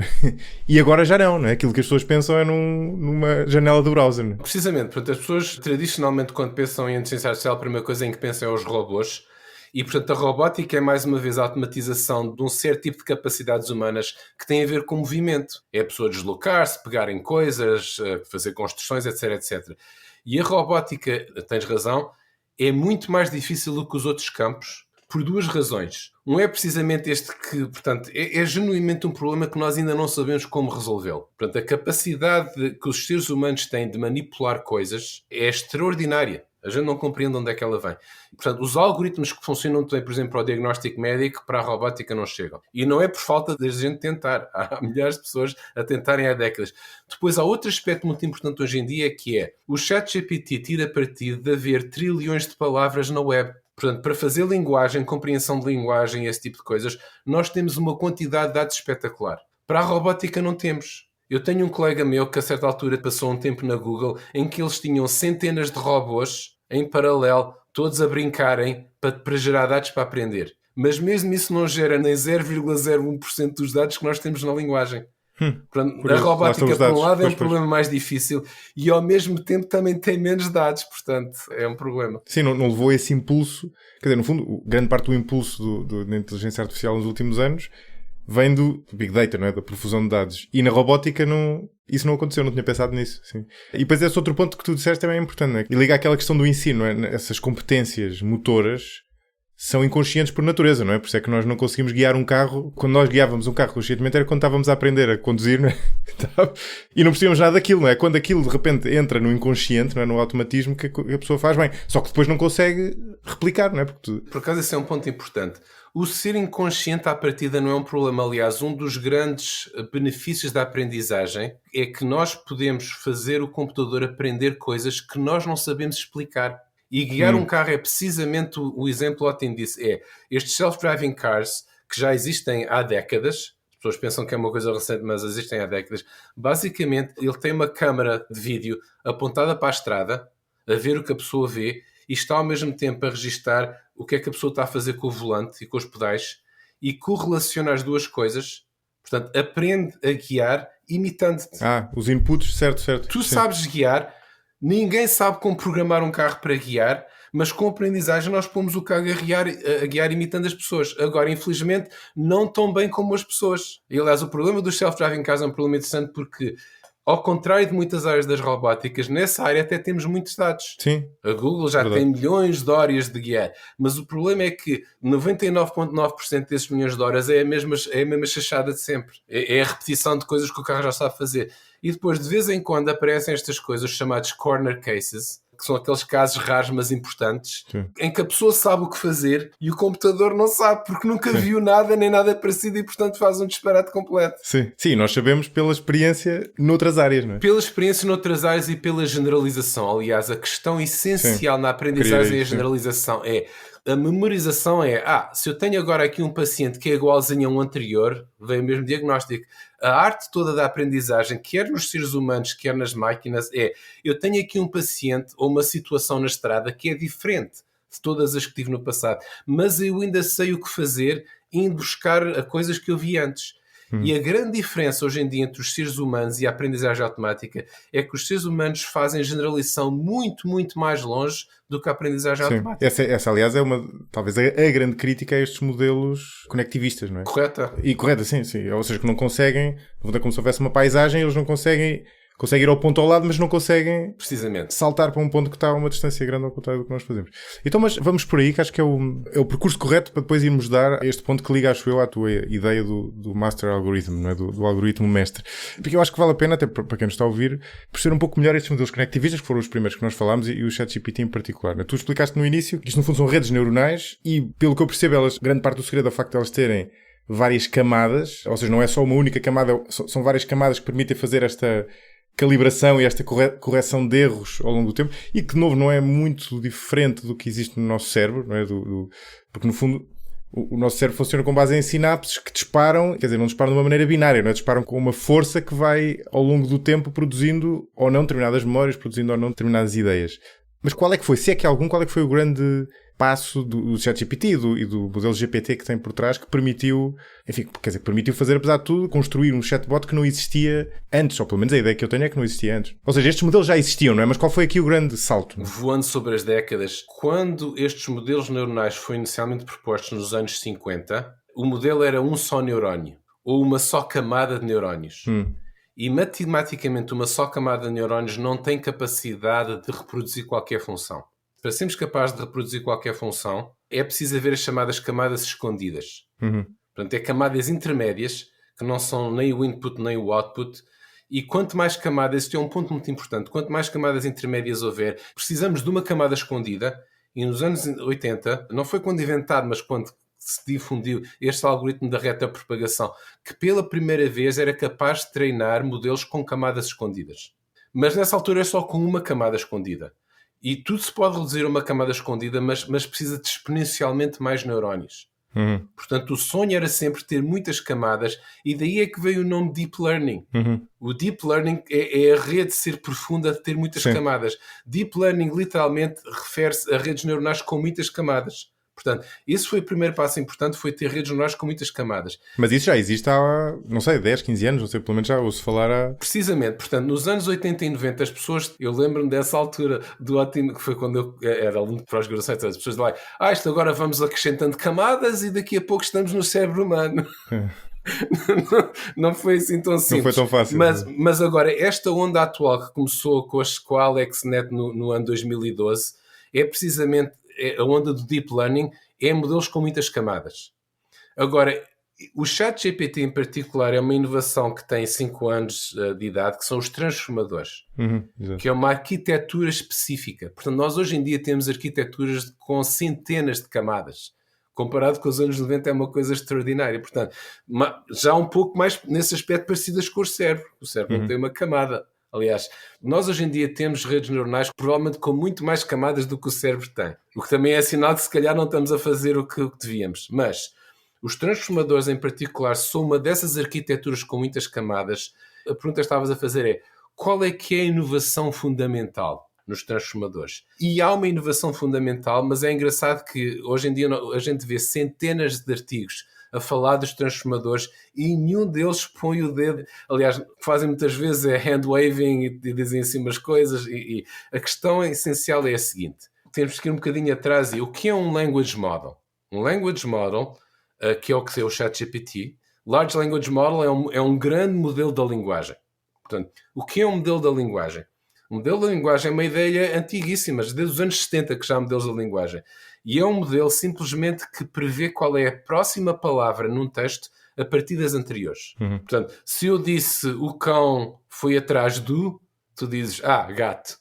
E agora já não é? Aquilo que as pessoas pensam é numa janela do browser. Não é? Precisamente. Portanto, as pessoas, tradicionalmente, quando pensam em inteligência artificial, a primeira coisa em que pensam é os robôs. E, portanto, a robótica é, mais uma vez, a automatização de um certo tipo de capacidades humanas que tem a ver com movimento. É a pessoa deslocar-se, pegar em coisas, fazer construções, etc. E a robótica, tens razão, é muito mais difícil do que os outros campos, por duas razões. Um é precisamente este que, portanto, é genuinamente um problema que nós ainda não sabemos como resolvê-lo. Portanto, a capacidade que os seres humanos têm de manipular coisas é extraordinária. A gente não compreende onde é que ela vem. Portanto, os algoritmos que funcionam bem, por exemplo, para o diagnóstico médico, para a robótica não chegam. E não é por falta de a gente tentar. Há milhares de pessoas a tentarem há décadas. Depois, há outro aspecto muito importante hoje em dia, que é o ChatGPT tira partido de haver trilhões de palavras na web. Portanto, para fazer linguagem, compreensão de linguagem e esse tipo de coisas, nós temos uma quantidade de dados espetacular. Para a robótica não temos. Eu tenho um colega meu que a certa altura passou um tempo na Google em que eles tinham centenas de robôs em paralelo, todos a brincarem para gerar dados para aprender. Mas mesmo isso não gera nem 0,01% dos dados que nós temos na linguagem. Portanto, a robótica, por um lado, é um problema mais difícil e, ao mesmo tempo, também tem menos dados. Portanto, é um problema. Sim, não levou esse impulso. Quer dizer, no fundo, grande parte do impulso da inteligência artificial nos últimos anos vem do Big Data, não é? Da profusão de dados. E na robótica isso não aconteceu, não tinha pensado nisso. Sim. E depois esse outro ponto que tu disseste também é importante, não é? E liga àquela questão do ensino, não é? Essas competências motoras são inconscientes por natureza, não é? Por isso é que nós não conseguimos guiar um carro. Quando nós guiávamos um carro conscientemente era quando estávamos a aprender a conduzir, não é? E não percebíamos nada daquilo, não é? Quando aquilo de repente entra no inconsciente, não é? No automatismo, que a pessoa faz bem. Só que depois não consegue replicar, não é? Por acaso esse é um ponto importante. O ser inconsciente à partida não é um problema. Aliás, um dos grandes benefícios da aprendizagem é que nós podemos fazer o computador aprender coisas que nós não sabemos explicar. E guiar um carro é precisamente o exemplo ótimo disso. É estes self-driving cars que já existem há décadas. As pessoas pensam que é uma coisa recente, mas existem há décadas. Basicamente, ele tem uma câmara de vídeo apontada para a estrada, a ver o que a pessoa vê, e está ao mesmo tempo a registar o que é que a pessoa está a fazer com o volante e com os pedais, e correlaciona as duas coisas. Portanto, aprende a guiar imitando-te. Os inputs, certo. Tu sabes guiar, ninguém sabe como programar um carro para guiar, mas com aprendizagem nós pomos o carro a guiar imitando as pessoas. Agora, infelizmente, não tão bem como as pessoas. E, aliás, o problema dos self-driving cars é um problema interessante porque, ao contrário de muitas áreas das robóticas, nessa área até temos muitos dados. Sim. A Google já tem milhões de horas de guiar, mas o problema é que 99,9% desses milhões de horas é a mesma chachada de sempre. É a repetição de coisas que o carro já sabe fazer. E depois, de vez em quando, aparecem estas coisas chamadas corner cases, que são aqueles casos raros, mas importantes, em que a pessoa sabe o que fazer e o computador não sabe, porque nunca viu nada, nem nada parecido, e, portanto, faz um disparate completo. Sim, nós sabemos pela experiência noutras áreas, não é? Pela experiência noutras áreas e pela generalização. Aliás, a questão essencial na aprendizagem e a generalização é... A memorização é, se eu tenho agora aqui um paciente que é igualzinho a um anterior, vem o mesmo diagnóstico. A arte toda da aprendizagem, quer nos seres humanos, quer nas máquinas, eu tenho aqui um paciente ou uma situação na estrada que é diferente de todas as que tive no passado, mas eu ainda sei o que fazer indo buscar a coisas que eu vi antes. E a grande diferença hoje em dia entre os seres humanos e a aprendizagem automática é que os seres humanos fazem generalização muito, muito mais longe do que a aprendizagem automática. Essa, aliás, é talvez a grande crítica a estes modelos conectivistas, não é? Correta, sim. Ou seja, que não conseguem, como se houvesse uma paisagem, eles não conseguem ir ao ponto ao lado, mas não conseguem precisamente saltar para um ponto que está a uma distância grande ao contrário do que nós fazemos. Então, mas vamos por aí, que acho que é o percurso correto para depois irmos dar a este ponto que liga, acho eu, à tua ideia do Master Algorithm, não é? do algoritmo mestre. Porque eu acho que vale a pena, até para quem nos está a ouvir, perceber um pouco melhor estes modelos conectivistas, que foram os primeiros que nós falámos, e o ChatGPT em particular. Tu explicaste no início que isto no fundo são redes neuronais e, pelo que eu percebo, grande parte do segredo é o facto de elas terem várias camadas, ou seja, não é só uma única camada, são várias camadas que permitem fazer esta calibração e esta correção de erros ao longo do tempo, e que de novo não é muito diferente do que existe no nosso cérebro, não é? Porque no fundo o nosso cérebro funciona com base em sinapses que disparam, quer dizer, não disparam de uma maneira binária, não é? Disparam com uma força que vai ao longo do tempo produzindo ou não determinadas memórias, produzindo ou não determinadas ideias. Mas qual é que foi, se é que há algum, qual é que foi o grande passo do ChatGPT e do modelo GPT que tem por trás que permitiu, enfim, quer dizer, permitiu fazer, apesar de tudo, construir um chatbot que não existia antes, ou pelo menos a ideia que eu tenho é que não existia antes. Ou seja, estes modelos já existiam, não é? Mas qual foi aqui o grande salto? Voando sobre as décadas, quando estes modelos neuronais foram inicialmente propostos nos anos 50, o modelo era um só neurónio, ou uma só camada de neurónios. E matematicamente uma só camada de neurónios não tem capacidade de reproduzir qualquer função. Para sermos capazes de reproduzir qualquer função, é preciso haver as chamadas camadas escondidas. Portanto, é camadas intermédias, que não são nem o input nem o output. E quanto mais camadas, isto é um ponto muito importante, quanto mais camadas intermédias houver, precisamos de uma camada escondida. E nos anos 80, não foi quando inventado, mas quando se difundiu este algoritmo da retropropagação, que pela primeira vez era capaz de treinar modelos com camadas escondidas. Mas nessa altura é só com uma camada escondida. E tudo se pode reduzir a uma camada escondida, mas precisa de exponencialmente mais neurónios. Portanto, o sonho era sempre ter muitas camadas, e daí é que veio o nome Deep Learning. O Deep Learning é a rede ser profunda de ter muitas camadas. Deep Learning literalmente refere-se a redes neuronais com muitas camadas. Portanto, esse foi o primeiro passo importante, foi ter redes neuronais com muitas camadas. Mas isso já existe há, não sei, 10, 15 anos, não sei, pelo menos já ouço falar há... Precisamente, portanto, nos anos 80 e 90, as pessoas, eu lembro-me dessa altura, do ótimo, que foi quando eu era aluno de pós-graduação, as pessoas diziam, isto agora vamos acrescentando camadas e daqui a pouco estamos no cérebro humano. Não foi assim tão simples. Não foi tão fácil. Mas agora, esta onda atual que começou com a AlexNet no ano 2012, é precisamente a onda do Deep Learning, é modelos com muitas camadas. Agora, o ChatGPT em particular é uma inovação que tem 5 anos de idade, que são os transformadores, que é uma arquitetura específica. Portanto, nós hoje em dia temos arquiteturas com centenas de camadas. Comparado com os anos 90 é uma coisa extraordinária. Portanto, já um pouco mais nesse aspecto parecidas com o cérebro. O cérebro não tem uma camada. Aliás, nós hoje em dia temos redes neuronais provavelmente com muito mais camadas do que o cérebro tem. O que também é sinal de que se calhar não estamos a fazer o que devíamos. Mas os transformadores em particular são uma dessas arquiteturas com muitas camadas. A pergunta que estavas a fazer é: qual é que é a inovação fundamental nos transformadores? E há uma inovação fundamental, mas é engraçado que hoje em dia a gente vê centenas de artigos a falar dos transformadores e nenhum deles põe o dedo. Aliás, o que fazem muitas vezes é hand-waving e dizem assim umas coisas. E a questão essencial é a seguinte: temos que ir um bocadinho atrás. E o que é um language model? Um language model, que é o que é o ChatGPT. Large Language Model é um grande modelo da linguagem. Portanto, o que é um modelo da linguagem? O modelo da linguagem é uma ideia antiguíssima, desde os anos 70 que já há modelos da linguagem. E é um modelo simplesmente que prevê qual é a próxima palavra num texto a partir das anteriores. Portanto, se eu disse o cão foi atrás do, tu dizes, gato.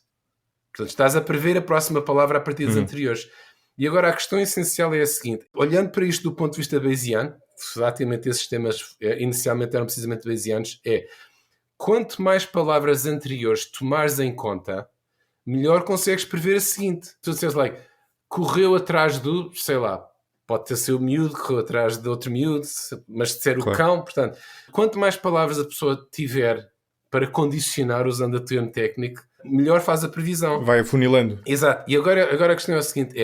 Portanto, estás a prever a próxima palavra a partir das anteriores. E agora a questão essencial é a seguinte: olhando para isto do ponto de vista bayesiano, exatamente esses sistemas inicialmente eram precisamente bayesianos, quanto mais palavras anteriores tomares em conta, melhor consegues prever a seguinte. Tu dizes, correu atrás do, sei lá, pode ter sido o miúdo, correu atrás de outro miúdo, mas de ser o cão. Portanto, quanto mais palavras a pessoa tiver para condicionar, usando o termo técnico, melhor faz a previsão. Vai afunilando. Exato. E agora a questão é a seguinte: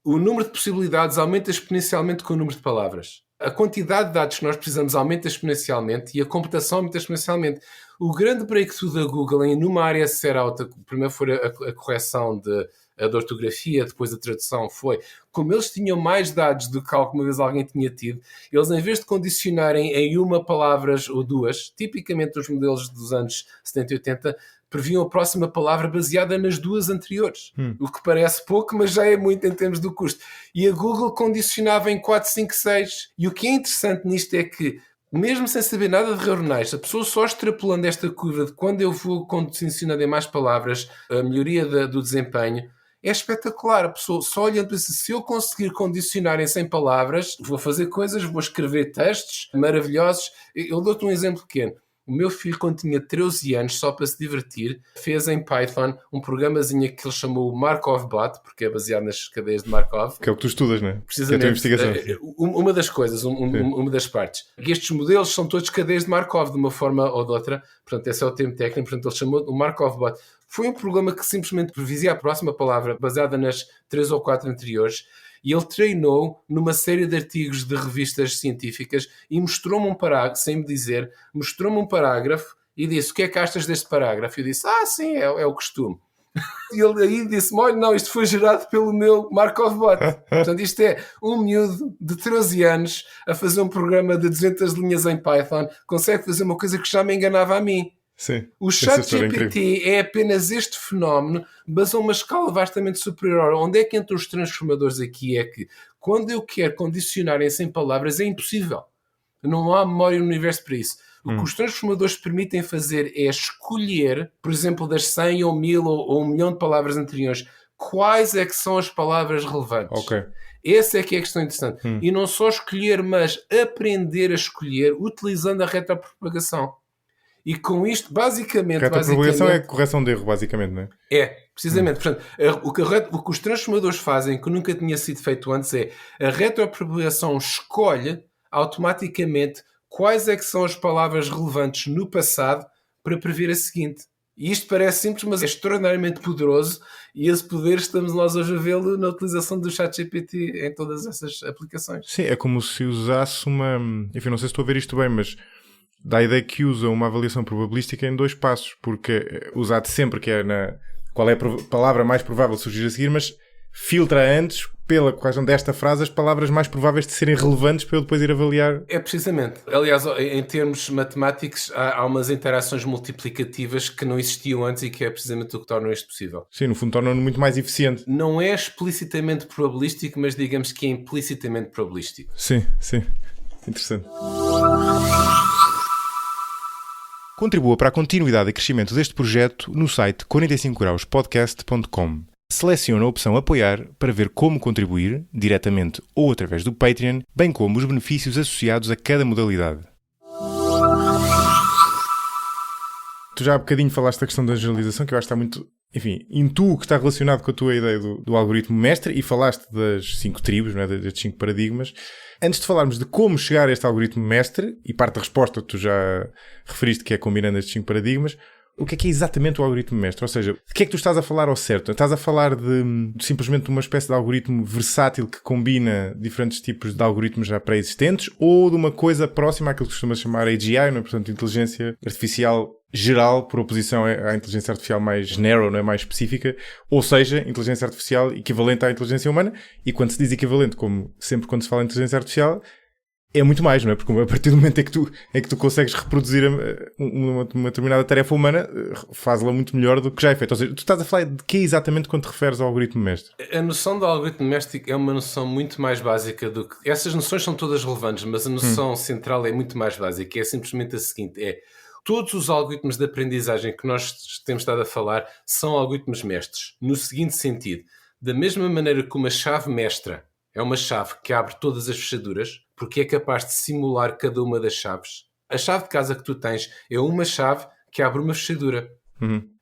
o número de possibilidades aumenta exponencialmente com o número de palavras. A quantidade de dados que nós precisamos aumenta exponencialmente e a computação aumenta exponencialmente. O grande breakthrough da Google em numa área ser alta, primeiro foi a correção de ortografia, depois a tradução, foi como eles tinham mais dados do que alguma vez alguém tinha tido, eles em vez de condicionarem em uma palavras ou duas, tipicamente os modelos dos anos 70 e 80, previam a próxima palavra baseada nas duas anteriores. O que parece pouco, mas já é muito em termos do custo. E a Google condicionava em 4, 5, 6. E o que é interessante nisto é que, mesmo sem saber nada de neuronais, a pessoa só extrapolando esta curva de quando eu vou condicionando em mais palavras, a melhoria do desempenho, é espetacular. A pessoa só olhando para isso, se eu conseguir condicionar em 100 palavras, vou fazer coisas, vou escrever textos maravilhosos. Eu dou-te um exemplo pequeno. O meu filho, quando tinha 13 anos, só para se divertir, fez em Python um programazinho que ele chamou Markov Bot, porque é baseado nas cadeias de Markov. Que é o que tu estudas, não é? Precisamente. Que é a tua investigação. Uma das coisas, uma das partes. E estes modelos são todos cadeias de Markov, de uma forma ou de outra. Portanto, esse é o termo técnico. Portanto, ele chamou o Markov Bot. Foi um programa que simplesmente previsia a próxima palavra, baseada nas 3 ou 4 anteriores. E ele treinou numa série de artigos de revistas científicas e mostrou-me um parágrafo, sem me dizer, mostrou-me um parágrafo e disse: o que é que achas deste parágrafo? E eu disse: sim, é o costume. E ele aí disse-me: olha, não, isto foi gerado pelo meu Markov Bot. Portanto, isto é um miúdo de 13 anos a fazer um programa de 200 linhas em Python, consegue fazer uma coisa que já me enganava a mim. Sim, o ChatGPT é apenas este fenómeno, mas a uma escala vastamente superior. Onde é que entram os transformadores aqui? É que quando eu quero condicionar em 100 palavras é impossível. Não há memória no universo para isso. O que os transformadores permitem fazer é escolher, por exemplo, das 100 ou 1000 ou 1 milhão de palavras anteriores, quais é que são as palavras relevantes. Ok. Essa é que é a questão interessante. E não só escolher, mas aprender a escolher utilizando a retropropagação. E com isto, basicamente... Retropropagação é correção de erro, basicamente, não é? Precisamente. Portanto, o que os transformadores fazem, que nunca tinha sido feito antes, é a retropropagação escolhe automaticamente quais é que são as palavras relevantes no passado para prever a seguinte. E isto parece simples, mas é extraordinariamente poderoso, e esse poder estamos nós hoje a vê-lo na utilização do ChatGPT em todas essas aplicações. Sim, é como se usasse uma... Enfim, não sei se estou a ver isto bem, mas... dá a ideia que usa uma avaliação probabilística em 2 passos, porque usado sempre que é qual é a palavra mais provável de surgir a seguir, mas filtra antes pela questão desta frase, as palavras mais prováveis de serem relevantes para eu depois ir avaliar. É precisamente. Aliás, em termos matemáticos, há umas interações multiplicativas que não existiam antes e que é precisamente o que torna isto possível. Sim, no fundo torna-no muito mais eficiente. Não é explicitamente probabilístico, mas digamos que é implicitamente probabilístico. Sim. Interessante. Contribua para a continuidade e crescimento deste projeto no site 45grauspodcast.com. Selecione a opção Apoiar para ver como contribuir, diretamente ou através do Patreon, bem como os benefícios associados a cada modalidade. Tu já há bocadinho falaste da questão da generalização, que eu acho que está muito... Enfim, intuo que está relacionado com a tua ideia do algoritmo mestre e falaste das 5 tribos, não é? Destes 5 paradigmas. Antes de falarmos de como chegar a este algoritmo mestre, e parte da resposta tu já referiste que é combinando estes 5 paradigmas, o que é exatamente o algoritmo mestre? Ou seja, de que é que tu estás a falar ao certo? Estás a falar de simplesmente uma espécie de algoritmo versátil que combina diferentes tipos de algoritmos já pré-existentes ou de uma coisa próxima àquilo que costuma chamar AGI, não é? Portanto, inteligência artificial geral, por oposição à inteligência artificial mais narrow, não é? Mais específica, ou seja, inteligência artificial equivalente à inteligência humana, e quando se diz equivalente, como sempre quando se fala em inteligência artificial, é muito mais, não é? Porque a partir do momento em que tu consegues reproduzir uma determinada tarefa humana, faz-la muito melhor do que já é feito. Ou seja, tu estás a falar de que exatamente quando te referes ao algoritmo mestre? A noção do algoritmo mestre é uma noção muito mais básica do que... Essas noções são todas relevantes, mas a noção central é muito mais básica. É simplesmente a seguinte, todos os algoritmos de aprendizagem que nós temos estado a falar são algoritmos mestres. No seguinte sentido, da mesma maneira que uma chave mestra é uma chave que abre todas as fechaduras, porque é capaz de simular cada uma das chaves. A chave de casa que tu tens é uma chave que abre uma fechadura.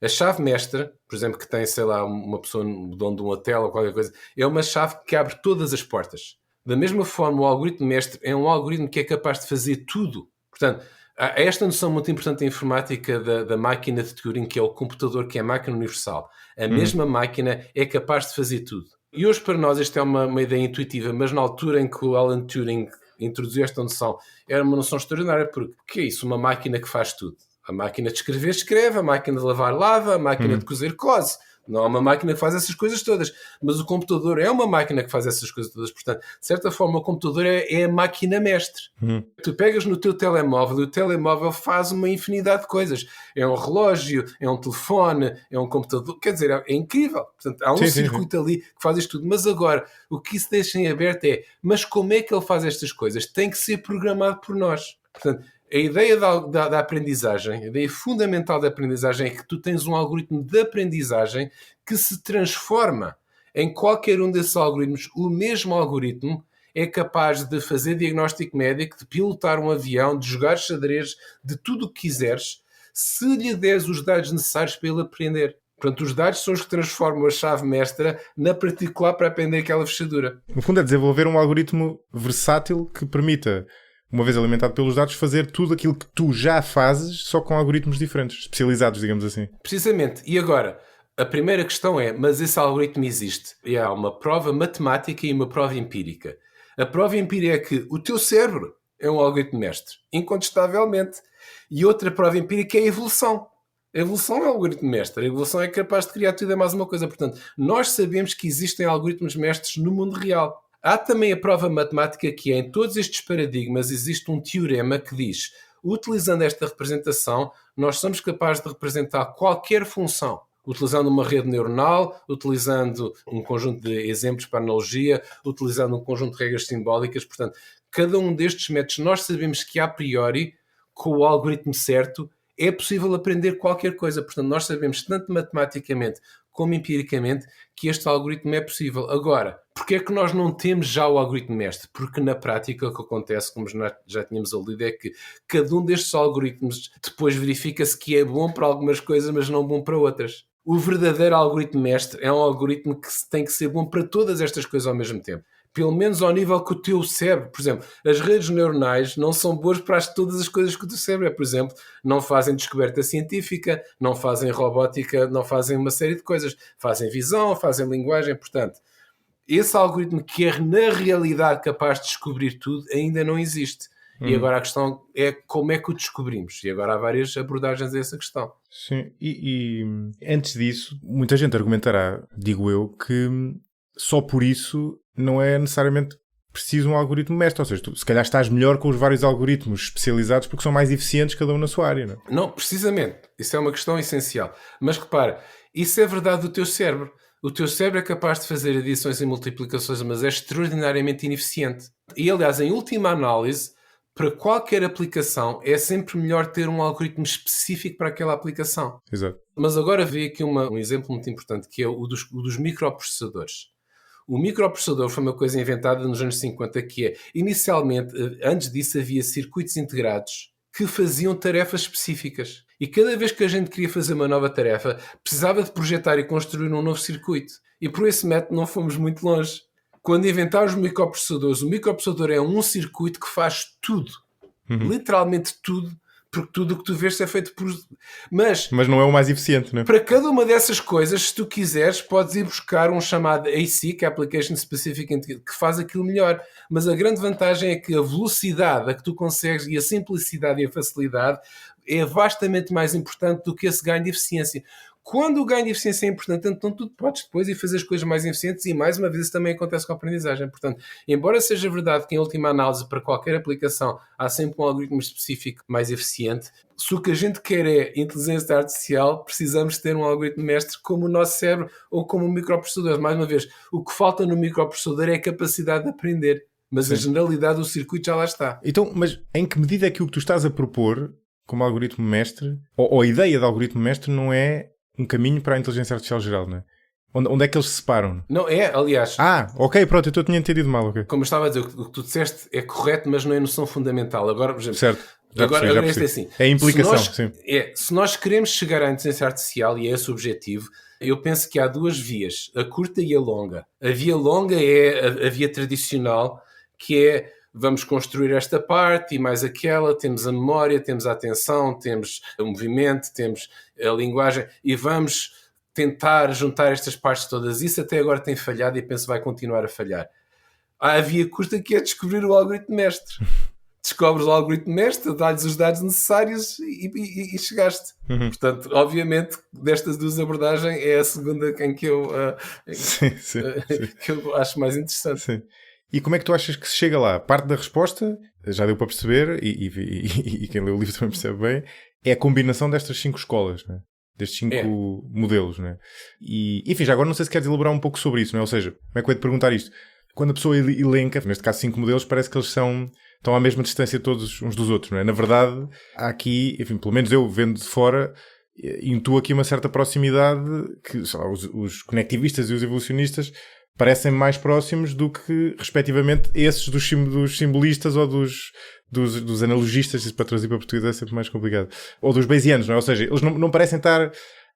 A chave mestra, por exemplo, que tem, sei lá, uma pessoa no dono de um hotel ou qualquer coisa, é uma chave que abre todas as portas. Da mesma forma, o algoritmo mestre é um algoritmo que é capaz de fazer tudo. Portanto, há esta noção muito importante da informática da máquina de Turing, que é o computador, que é a máquina universal. A mesma máquina é capaz de fazer tudo. E hoje para nós isto é uma ideia intuitiva, mas na altura em que o Alan Turing introduziu esta noção, era uma noção extraordinária, porque o que é isso? Uma máquina que faz tudo. A máquina de escrever, escreve, a máquina de lavar, lava, a máquina de cozer, cose. Não é uma máquina que faz essas coisas todas, mas o computador é uma máquina que faz essas coisas todas. Portanto, de certa forma, o computador é a máquina mestre. Tu pegas no teu telemóvel e o telemóvel faz uma infinidade de coisas. É um relógio, é um telefone, é um computador. Quer dizer, é incrível. Portanto, há um circuito ali que faz isto tudo. Mas agora, o que isso deixa em aberto é, mas como é que ele faz estas coisas? Tem que ser programado por nós. Portanto, a ideia da aprendizagem, a ideia fundamental da aprendizagem é que tu tens um algoritmo de aprendizagem que se transforma em qualquer um desses algoritmos. O mesmo algoritmo é capaz de fazer diagnóstico médico, de pilotar um avião, de jogar xadrez, de tudo o que quiseres, se lhe deres os dados necessários para ele aprender. Portanto, os dados são os que transformam a chave mestra na particular para aprender aquela fechadura. No fundo é desenvolver um algoritmo versátil que permita, uma vez alimentado pelos dados, fazer tudo aquilo que tu já fazes, só com algoritmos diferentes, especializados, digamos assim. Precisamente. E agora, a primeira questão é, mas esse algoritmo existe? E há uma prova matemática e uma prova empírica. A prova empírica é que o teu cérebro é um algoritmo mestre, incontestavelmente. E outra prova empírica é a evolução. A evolução é um algoritmo mestre. A evolução é capaz de criar tudo e mais uma coisa. Portanto, nós sabemos que existem algoritmos mestres no mundo real. Há também a prova matemática que é, em todos estes paradigmas existe um teorema que diz, utilizando esta representação, nós somos capazes de representar qualquer função, utilizando uma rede neuronal, utilizando um conjunto de exemplos para analogia, utilizando um conjunto de regras simbólicas. Portanto, cada um destes métodos, nós sabemos que a priori, com o algoritmo certo, é possível aprender qualquer coisa. Portanto, nós sabemos, tanto matematicamente como empiricamente, que este algoritmo é possível. Agora, porque é que nós não temos já o algoritmo mestre? Porque na prática o que acontece, como já tínhamos aludido, é que cada um destes algoritmos depois verifica-se que é bom para algumas coisas, mas não bom para outras. O verdadeiro algoritmo mestre é um algoritmo que tem que ser bom para todas estas coisas ao mesmo tempo. Pelo menos ao nível que o teu cérebro, por exemplo, as redes neuronais não são boas para todas as coisas que o teu cérebro é. Por exemplo, não fazem descoberta científica, não fazem robótica, não fazem uma série de coisas. Fazem visão, fazem linguagem. Portanto, esse algoritmo que é na realidade capaz de descobrir tudo ainda não existe. E agora a questão é como é que o descobrimos. E agora há várias abordagens a essa questão. Sim, e antes disso, muita gente argumentará, digo eu, que só por isso não é necessariamente preciso um algoritmo mestre. Ou seja, tu se calhar estás melhor com os vários algoritmos especializados porque são mais eficientes cada um na sua área, não é? Não, precisamente. Isso é uma questão essencial. Mas repara, isso é verdade do teu cérebro. O teu cérebro é capaz de fazer adições e multiplicações, mas é extraordinariamente ineficiente. E, aliás, em última análise, para qualquer aplicação, é sempre melhor ter um algoritmo específico para aquela aplicação. Exato. Mas agora veio aqui um exemplo muito importante, que é o dos microprocessadores. O microprocessador foi uma coisa inventada nos anos 50, que é, inicialmente, antes disso havia circuitos integrados que faziam tarefas específicas. E cada vez que a gente queria fazer uma nova tarefa, precisava de projetar e construir um novo circuito. E por esse método não fomos muito longe. Quando inventaram os microprocessadores, o microprocessador é um circuito que faz tudo. Literalmente tudo. Porque tudo o que tu vês é feito por... Mas não é o mais eficiente, não é? para cada uma dessas coisas, se tu quiseres, podes ir buscar um chamado AC, que é Application Specific, que faz aquilo melhor. Mas a grande vantagem é que a velocidade a que tu consegues e a simplicidade e a facilidade é vastamente mais importante do que esse ganho de eficiência. Quando o ganho de eficiência é importante, então tu podes depois ir fazer as coisas mais eficientes, e mais uma vez isso também acontece com a aprendizagem. Portanto, embora seja verdade que em última análise para qualquer aplicação há sempre um algoritmo específico mais eficiente, se o que a gente quer é inteligência artificial, precisamos ter um algoritmo mestre como o nosso cérebro ou como um microprocessador. Mais uma vez, o que falta no microprocessador é a capacidade de aprender, mas a generalidade do circuito já lá está. Então, mas em que medida é que o que tu estás a propor como algoritmo mestre, ou a ideia de algoritmo mestre, não é um caminho para a inteligência artificial geral, não é? Onde é que eles se separam? Não é, aliás... Ok, pronto, eu tinha entendido mal, ok. Como eu estava a dizer, o que tu disseste é correto, mas não é noção fundamental. Agora, por exemplo... Certo. Agora isto é assim. É a implicação, sim. Se nós queremos chegar à inteligência artificial, e é esse o objetivo, eu penso que há duas vias, a curta e a longa. A via longa é a via tradicional, que é vamos construir esta parte e mais aquela, temos a memória, temos a atenção, temos o movimento, temos a linguagem, e vamos tentar juntar estas partes todas. Isso até agora tem falhado e penso que vai continuar a falhar. Há a via curta, que é descobrir o algoritmo mestre. Descobres o algoritmo mestre, dá-lhes os dados necessários e chegaste. Portanto, obviamente, destas duas abordagens é a segunda em que eu, que eu acho mais interessante. Sim. E como é que tu achas que se chega lá? Parte da resposta, já deu para perceber, e quem lê o livro também percebe bem, é a combinação destas 5 escolas, não é? Destes 5 modelos, não é? E, enfim, já agora não sei se queres elaborar um pouco sobre isso, não é? Ou seja, como é que eu ia te perguntar isto? Quando a pessoa elenca, neste caso 5 modelos, parece que eles estão à mesma distância todos uns dos outros, não é? Na verdade, há aqui, enfim, pelo menos eu vendo de fora, intuo aqui uma certa proximidade que sei lá, os conectivistas e os evolucionistas parecem mais próximos do que, respectivamente, esses dos simbolistas ou dos analogistas. Isso para traduzir para português é sempre mais complicado. Ou dos bayesianos, não é? Ou seja, eles não parecem estar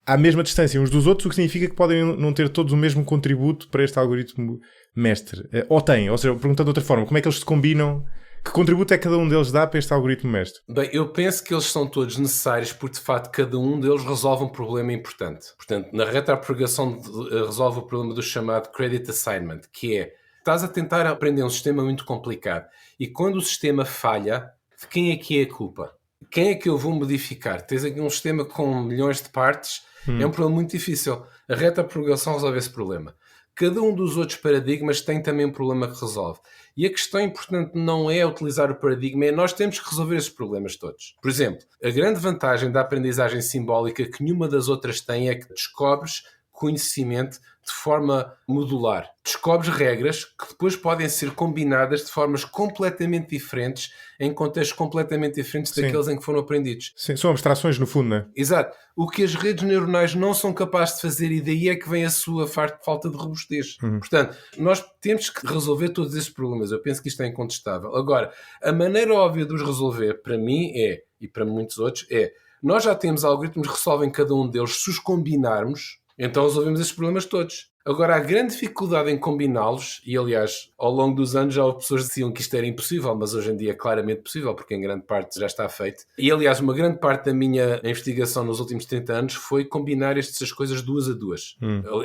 à mesma distância uns dos outros, o que significa que podem não ter todos o mesmo contributo para este algoritmo mestre. Ou têm, ou seja, perguntando de outra forma, como é que eles se combinam? Que contributo é que cada um deles dá para este algoritmo mestre? Bem, eu penso que eles são todos necessários porque, de facto, cada um deles resolve um problema importante. Portanto, na retroprogramação resolve o problema do chamado credit assignment, que é, estás a tentar aprender um sistema muito complicado e quando o sistema falha, de quem é que é a culpa? Quem é que eu vou modificar? Tens aqui um sistema com milhões de partes, é um problema muito difícil. A retroprogramação resolve esse problema. Cada um dos outros paradigmas tem também um problema que resolve. E a questão importante não é utilizar o paradigma, é nós temos que resolver esses problemas todos. Por exemplo, a grande vantagem da aprendizagem simbólica que nenhuma das outras tem é que descobres conhecimento de forma modular. Descobres regras que depois podem ser combinadas de formas completamente diferentes, em contextos completamente diferentes daqueles em que foram aprendidos. Sim, são abstrações no fundo, não é? Exato. O que as redes neuronais não são capazes de fazer, e daí é que vem a sua falta de robustez. Portanto, nós temos que resolver todos esses problemas. Eu penso que isto é incontestável. Agora, a maneira óbvia de os resolver, para mim é, e para muitos outros, é, nós já temos algoritmos que resolvem cada um deles. Se os combinarmos, então resolvemos esses problemas todos. Agora, há grande dificuldade em combiná-los, e aliás, ao longo dos anos já houve pessoas que diziam que isto era impossível, mas hoje em dia é claramente possível, porque em grande parte já está feito. E aliás, uma grande parte da minha investigação nos últimos 30 anos foi combinar estas coisas duas a duas.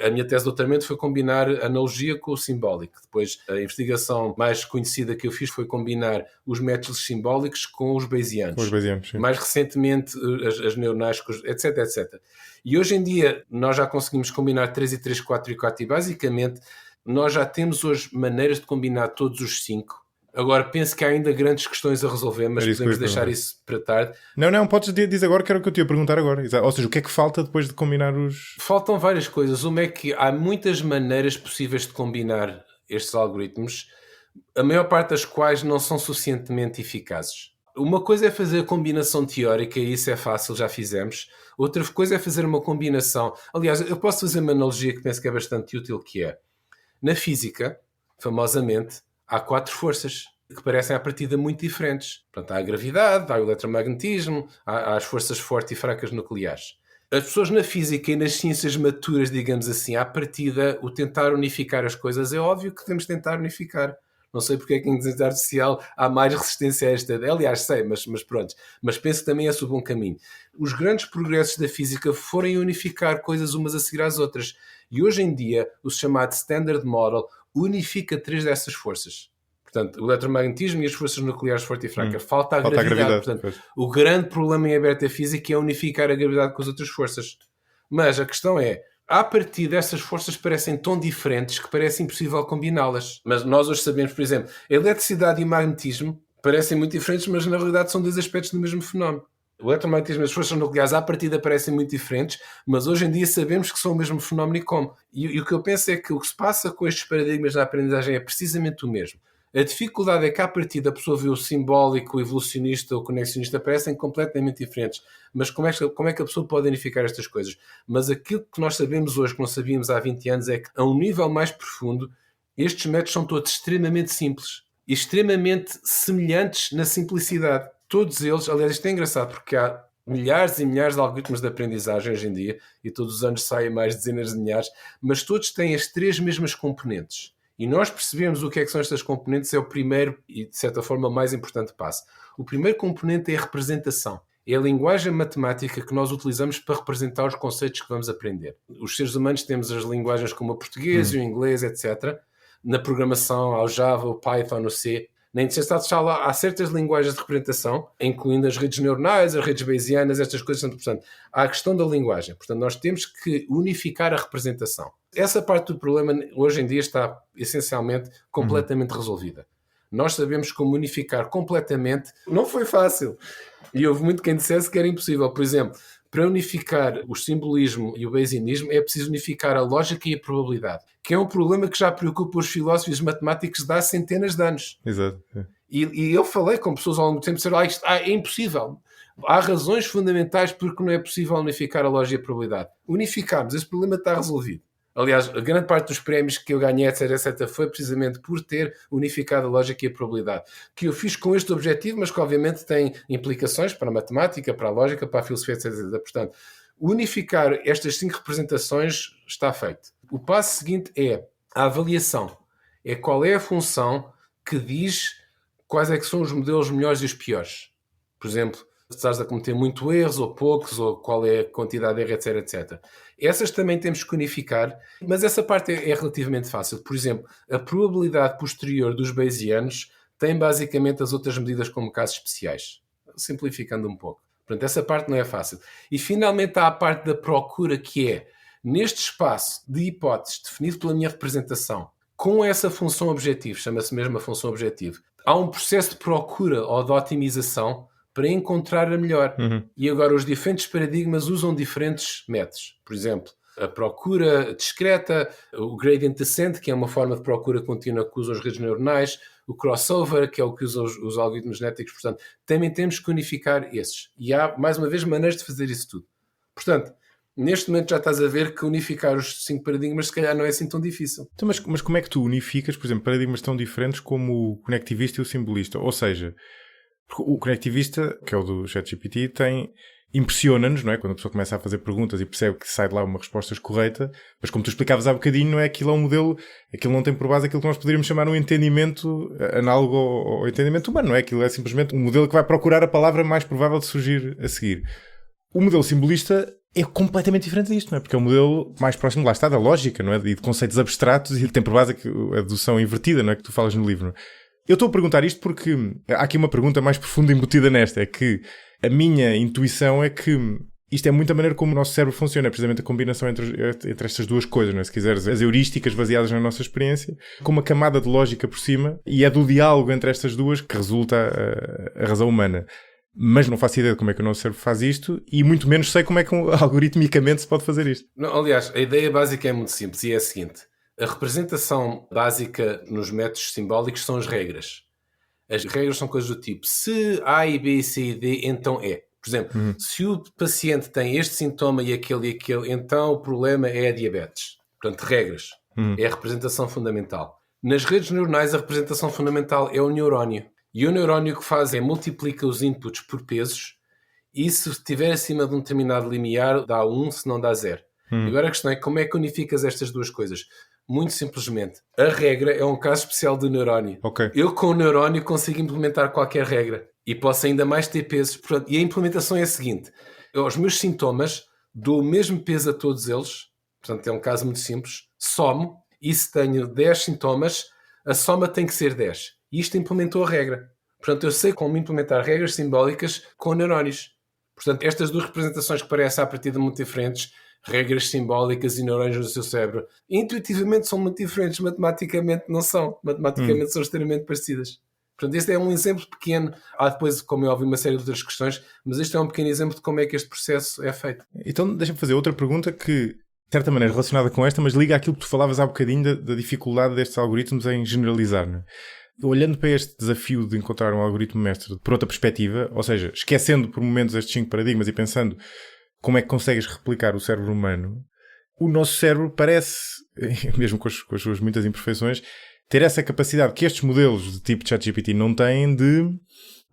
A minha tese de doutoramento foi combinar a analogia com o simbólico. Depois, a investigação mais conhecida que eu fiz foi combinar os métodos simbólicos com os bayesianos. Com os bayesianos, sim. Mais recentemente, as neuronais, etc, etc. E hoje em dia nós já conseguimos combinar 3 e 3, 4 e 4 e basicamente Nós já temos hoje maneiras de combinar todos os 5. Agora, penso que há ainda grandes questões a resolver, mas podemos deixar isso para tarde. Não, podes dizer agora, que era o que eu te ia perguntar agora. Ou seja, o que é que falta depois de combinar os... Faltam várias coisas. Uma é que há muitas maneiras possíveis de combinar estes algoritmos, a maior parte das quais não são suficientemente eficazes. Uma coisa é fazer a combinação teórica, e isso é fácil, já fizemos. Outra coisa é fazer uma combinação. Aliás, eu posso fazer uma analogia que penso que é bastante útil, que é, na física, famosamente, há 4 forças que parecem à partida muito diferentes. Portanto, há a gravidade, há o eletromagnetismo, há as forças fortes e fracas nucleares. As pessoas na física e nas ciências maturas, digamos assim, à partida, o tentar unificar as coisas, é óbvio que devemos tentar unificar. Não sei porque é que em inteligência artificial há mais resistência a esta. Aliás, sei, mas pronto. Mas penso que também é sob um caminho. Os grandes progressos da física foram unificar coisas umas a seguir às outras. E hoje em dia, o chamado Standard Model unifica 3 dessas forças. Portanto, o eletromagnetismo e as forças nucleares forte e fraca. Falta a gravidade. Portanto, o grande problema em aberta física é unificar a gravidade com as outras forças. Mas a questão é, a partir dessas forças parecem tão diferentes que parece impossível combiná-las. Mas nós hoje sabemos, por exemplo, a eletricidade e o magnetismo parecem muito diferentes, mas na realidade são 2 aspectos do mesmo fenómeno. O eletromagnetismo e as forças nucleares à partida parecem muito diferentes, mas hoje em dia sabemos que são o mesmo fenómeno e como. E o que eu penso é que o que se passa com estes paradigmas da aprendizagem é precisamente o mesmo. A dificuldade é que, à partida, a pessoa vê o simbólico, o evolucionista, o conexionista, parecem completamente diferentes. Mas como é que a pessoa pode unificar estas coisas? Mas aquilo que nós sabemos hoje, que não sabíamos há 20 anos, é que, a um nível mais profundo, estes métodos são todos extremamente simples e extremamente semelhantes na simplicidade. Todos eles, aliás, isto é engraçado, porque há milhares e milhares de algoritmos de aprendizagem hoje em dia, e todos os anos saem mais dezenas de milhares, mas todos têm as 3 mesmas componentes. E nós percebemos o que é que são estas componentes, é o primeiro e, de certa forma, o mais importante passo. O primeiro componente é a representação. É a linguagem matemática que nós utilizamos para representar os conceitos que vamos aprender. Os seres humanos temos as linguagens como o português, o inglês, etc. Na programação, há o Java, o Python, o C. Na inteligência artificial há certas linguagens de representação, incluindo as redes neuronais, as redes bayesianas, estas coisas. Portanto, há a questão da linguagem. Portanto, nós temos que unificar a representação. Essa parte do problema, hoje em dia, está essencialmente completamente resolvida. Nós sabemos como unificar completamente. Não foi fácil. E houve muito quem dissesse que era impossível. Por exemplo, para unificar o simbolismo e o bayesianismo é preciso unificar a lógica e a probabilidade, que é um problema que já preocupa os filósofos e os matemáticos de há centenas de anos. Exato. E eu falei com pessoas ao longo do tempo, disseram, isto é impossível. Há razões fundamentais porque não é possível unificar a lógica e a probabilidade. Unificamos, esse problema está resolvido. Aliás, a grande parte dos prémios que eu ganhei, etc., foi precisamente por ter unificado a lógica e a probabilidade. Que eu fiz com este objetivo, mas que obviamente tem implicações para a matemática, para a lógica, para a filosofia, etc. Portanto, unificar estas 5 representações está feito. O passo seguinte é a avaliação. É qual é a função que diz quais é que são os modelos melhores e os piores. Por exemplo, se estás a cometer muito erros ou poucos, ou qual é a quantidade de erro, etc, etc. Essas também temos que unificar, mas essa parte é relativamente fácil. Por exemplo, a probabilidade posterior dos bayesianos tem basicamente as outras medidas como casos especiais, simplificando um pouco. Portanto, essa parte não é fácil. E finalmente há a parte da procura, que é, neste espaço de hipóteses definido pela minha representação, com essa função objetivo, chama-se mesmo a função objetivo, há um processo de procura ou de otimização para encontrar a melhor. E agora os diferentes paradigmas usam diferentes métodos. Por exemplo, a procura discreta, o gradient descent, que é uma forma de procura contínua que usa as redes neuronais, o crossover, que é o que usa os algoritmos genéticos. Portanto, também temos que unificar esses. E há, mais uma vez, maneiras de fazer isso tudo. Portanto, neste momento já estás a ver que unificar os 5 paradigmas se calhar não é assim tão difícil. Então, mas como é que tu unificas, por exemplo, paradigmas tão diferentes como o conectivista e o simbolista? Ou seja, o conectivista, que é o do ChatGPT, impressiona-nos, não é? Quando a pessoa começa a fazer perguntas e percebe que sai de lá uma resposta correta, mas como tu explicavas há bocadinho, não é? Aquilo é um modelo, aquilo não tem por base aquilo que nós poderíamos chamar um entendimento análogo ao entendimento humano, não é? Aquilo é simplesmente um modelo que vai procurar a palavra mais provável de surgir a seguir. O modelo simbolista é completamente diferente disto, não é? Porque é um modelo mais próximo, lá está, da lógica, não é? E de conceitos abstratos, e tem por base a dedução invertida, não é? Que tu falas no livro, não é? Eu estou a perguntar isto porque há aqui uma pergunta mais profunda embutida nesta, é que a minha intuição é que Isto é muito a maneira como o nosso cérebro funciona, é precisamente a combinação entre estas duas coisas, não é? Se quiseres, as heurísticas baseadas na nossa experiência, com uma camada de lógica por cima, e é do diálogo entre estas duas que resulta a razão humana. Mas não faço ideia de como é que o nosso cérebro faz isto, e muito menos sei como é que algoritmicamente se pode fazer isto. Não, aliás, a ideia básica é muito simples e é a seguinte. A representação básica nos métodos simbólicos são as regras. As regras são coisas do tipo, se A e B, C e D, então é. Por exemplo, se o paciente tem este sintoma e aquele, então o problema é a diabetes. Portanto, regras. É a representação fundamental. Nas redes neuronais, a representação fundamental é o neurónio. E o neurónio o que faz é multiplica os inputs por pesos e se estiver acima de um determinado limiar, dá 1, se não dá 0. Agora a questão é como é que unificas estas duas coisas? Muito simplesmente. A regra é um caso especial do neurónio. Okay. Eu, com o neurónio, consigo implementar qualquer regra. E posso ainda mais ter pesos. E a implementação é a seguinte. Eu, aos meus sintomas, dou o mesmo peso a todos eles. Portanto, é um caso muito simples. Somo. E se tenho 10 sintomas, a soma tem que ser 10. E isto implementou a regra. Portanto, eu sei como implementar regras simbólicas com neurónios. Portanto, estas duas representações que parecem à partida muito diferentes, regras simbólicas e neurônios no seu cérebro, intuitivamente são muito diferentes, matematicamente não são. Matematicamente são extremamente parecidas. Portanto, este é um exemplo pequeno. Há depois, como é óbvio, uma série de outras questões, mas este é um pequeno exemplo de como é que este processo é feito. Então, deixa-me fazer outra pergunta que, de certa maneira, relacionada com esta, mas liga àquilo que tu falavas há bocadinho da dificuldade destes algoritmos em generalizar, não é? Olhando para este desafio de encontrar um algoritmo mestre por outra perspectiva, ou seja, esquecendo por momentos estes 5 paradigmas e pensando como é que consegues replicar o cérebro humano, o nosso cérebro parece, mesmo com as suas muitas imperfeições, ter essa capacidade que estes modelos de tipo ChatGPT não têm de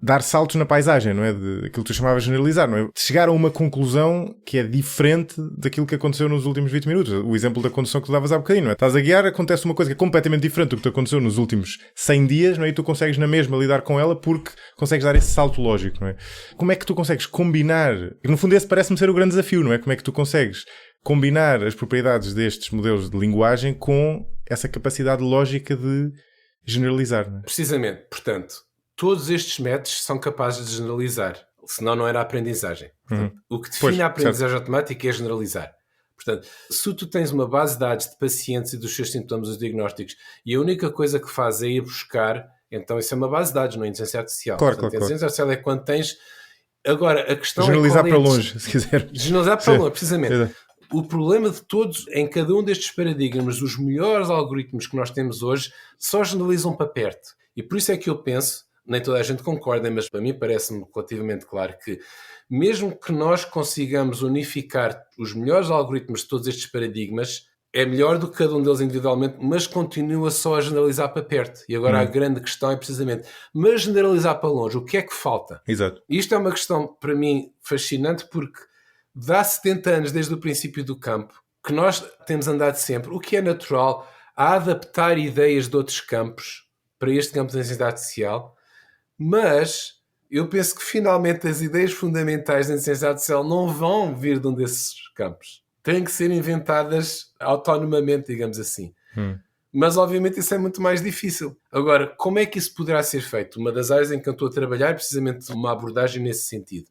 dar saltos na paisagem, não é? De aquilo que tu chamavas de generalizar, não é? De chegar a uma conclusão que é diferente daquilo que aconteceu nos últimos 20 minutos. O exemplo da condução que tu davas há bocadinho, não é? Estás a guiar, acontece uma coisa que é completamente diferente do que te aconteceu nos últimos 100 dias, não é? E tu consegues na mesma lidar com ela porque consegues dar esse salto lógico, não é? Como é que tu consegues combinar? E no fundo esse parece-me ser o grande desafio, não é? Como é que tu consegues combinar as propriedades destes modelos de linguagem com essa capacidade lógica de generalizar, não é? Precisamente. Portanto, todos estes métodos são capazes de generalizar, senão não era aprendizagem. Portanto, o que define a aprendizagem automática é generalizar. Portanto, se tu tens uma base de dados de pacientes e dos seus sintomas, os diagnósticos, e a única coisa que faz é ir buscar, então isso é uma base de dados, não é inteligência artificial. Claro, Portanto, claro. A inteligência artificial é quando tens... Agora, a questão generalizar é... para longe, se quiser. Generalizar para longe, precisamente. Exato. O problema de todos, em cada um destes paradigmas, os melhores algoritmos que nós temos hoje, só generalizam para perto. E por isso é que eu penso, nem toda a gente concorda, mas para mim parece-me relativamente claro que mesmo que nós consigamos unificar os melhores algoritmos de todos estes paradigmas, é melhor do que cada um deles individualmente, mas continua só a generalizar para perto. E agora a grande questão é precisamente, mas generalizar para longe, o que é que falta? Exato. Isto é uma questão, para mim, fascinante, porque dá 70 anos desde o princípio do campo que nós temos andado sempre, o que é natural, a adaptar ideias de outros campos para este campo da ciência artificial, mas eu penso que finalmente as ideias fundamentais da ciência artificial não vão vir de um desses campos. Têm que ser inventadas autonomamente, digamos assim. Mas obviamente isso é muito mais difícil. Agora, como é que isso poderá ser feito? Uma das áreas em que eu estou a trabalhar é precisamente uma abordagem nesse sentido.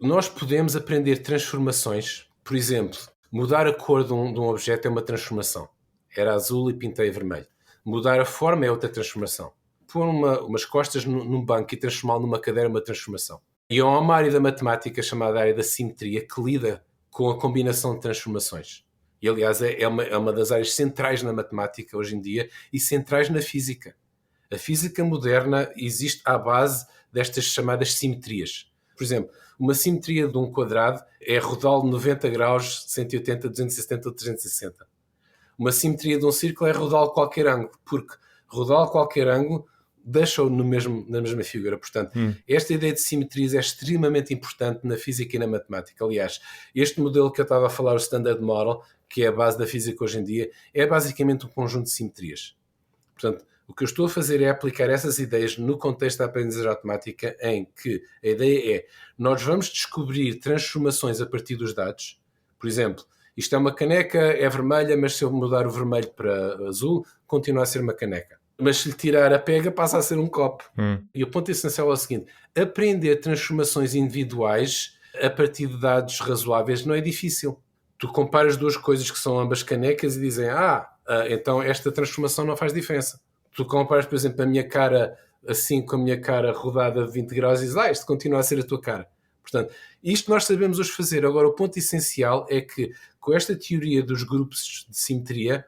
Nós podemos aprender transformações, por exemplo, mudar a cor de um objeto é uma transformação. Era azul e pintei vermelho. Mudar a forma é outra transformação. Pôr umas costas num banco e transformá-lo numa cadeira é uma transformação. E há uma área da matemática chamada área da simetria que lida com a combinação de transformações. E, aliás, é uma das áreas centrais na matemática hoje em dia e centrais na física. A física moderna existe à base destas chamadas simetrias. Por exemplo, uma simetria de um quadrado é rodá-lo 90 graus, 180, 270 ou 360. Uma simetria de um círculo é rodá-lo qualquer ângulo, porque rodá-lo qualquer ângulo deixa-o na mesma figura. Portanto, esta ideia de simetrias é extremamente importante na física e na matemática. Aliás, este modelo que eu estava a falar, o Standard Model, que é a base da física hoje em dia, é basicamente um conjunto de simetrias. Portanto, o que eu estou a fazer é aplicar essas ideias no contexto da aprendizagem automática, em que a ideia é, nós vamos descobrir transformações a partir dos dados. Por exemplo, isto é uma caneca, é vermelha, mas se eu mudar o vermelho para azul, continua a ser uma caneca. Mas se lhe tirar a pega, passa a ser um copo. E o ponto essencial é o seguinte, aprender transformações individuais a partir de dados razoáveis não é difícil. Tu comparas duas coisas que são ambas canecas e dizem, então esta transformação não faz diferença. Tu comparas, por exemplo, a minha cara assim com a minha cara rodada de 20 graus e dizes, isto continua a ser a tua cara. Portanto, isto nós sabemos hoje fazer. Agora, o ponto essencial é que, com esta teoria dos grupos de simetria,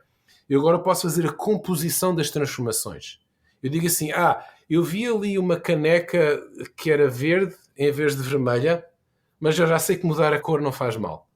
eu agora posso fazer a composição das transformações. Eu digo assim, eu vi ali uma caneca que era verde em vez de vermelha, mas eu já sei que mudar a cor não faz mal.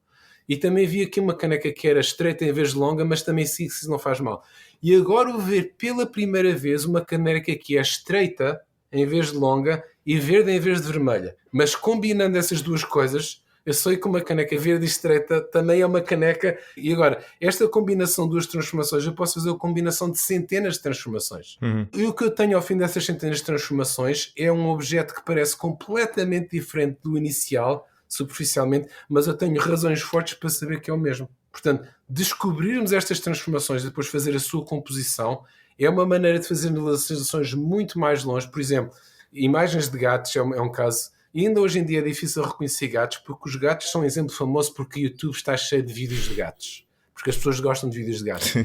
E também vi aqui uma caneca que era estreita em vez de longa, mas também sim, não faz mal. E agora vou ver pela primeira vez uma caneca que é estreita em vez de longa e verde em vez de vermelha. Mas combinando essas duas coisas, eu sei que uma caneca verde e estreita também é uma caneca. E agora, esta combinação de duas transformações, eu posso fazer a combinação de centenas de transformações. E o que eu tenho ao fim dessas centenas de transformações é um objeto que parece completamente diferente do inicial, superficialmente, mas eu tenho razões fortes para saber que é o mesmo. Portanto, descobrirmos estas transformações e depois fazer a sua composição é uma maneira de fazer generalizações muito mais longe. Por exemplo, imagens de gatos é um caso. E ainda hoje em dia é difícil reconhecer gatos, porque os gatos são um exemplo famoso porque o YouTube está cheio de vídeos de gatos. Porque as pessoas gostam de vídeos de gatos.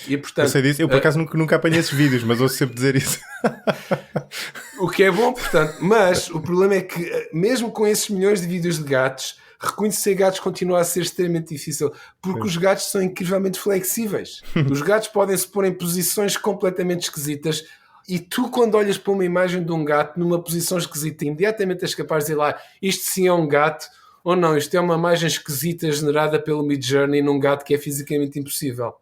E, portanto, eu sei disso. Eu, por acaso, nunca apanhei esses vídeos, mas ouço sempre dizer isso. O que é bom, portanto. Mas o problema é que, mesmo com esses milhões de vídeos de gatos, reconhecer gatos continua a ser extremamente difícil, porque os gatos são incrivelmente flexíveis. Os gatos podem se pôr em posições completamente esquisitas e tu, quando olhas para uma imagem de um gato numa posição esquisita, imediatamente és capaz de dizer lá, isto sim é um gato, ou não, isto é uma imagem esquisita generada pelo Midjourney num gato que é fisicamente impossível.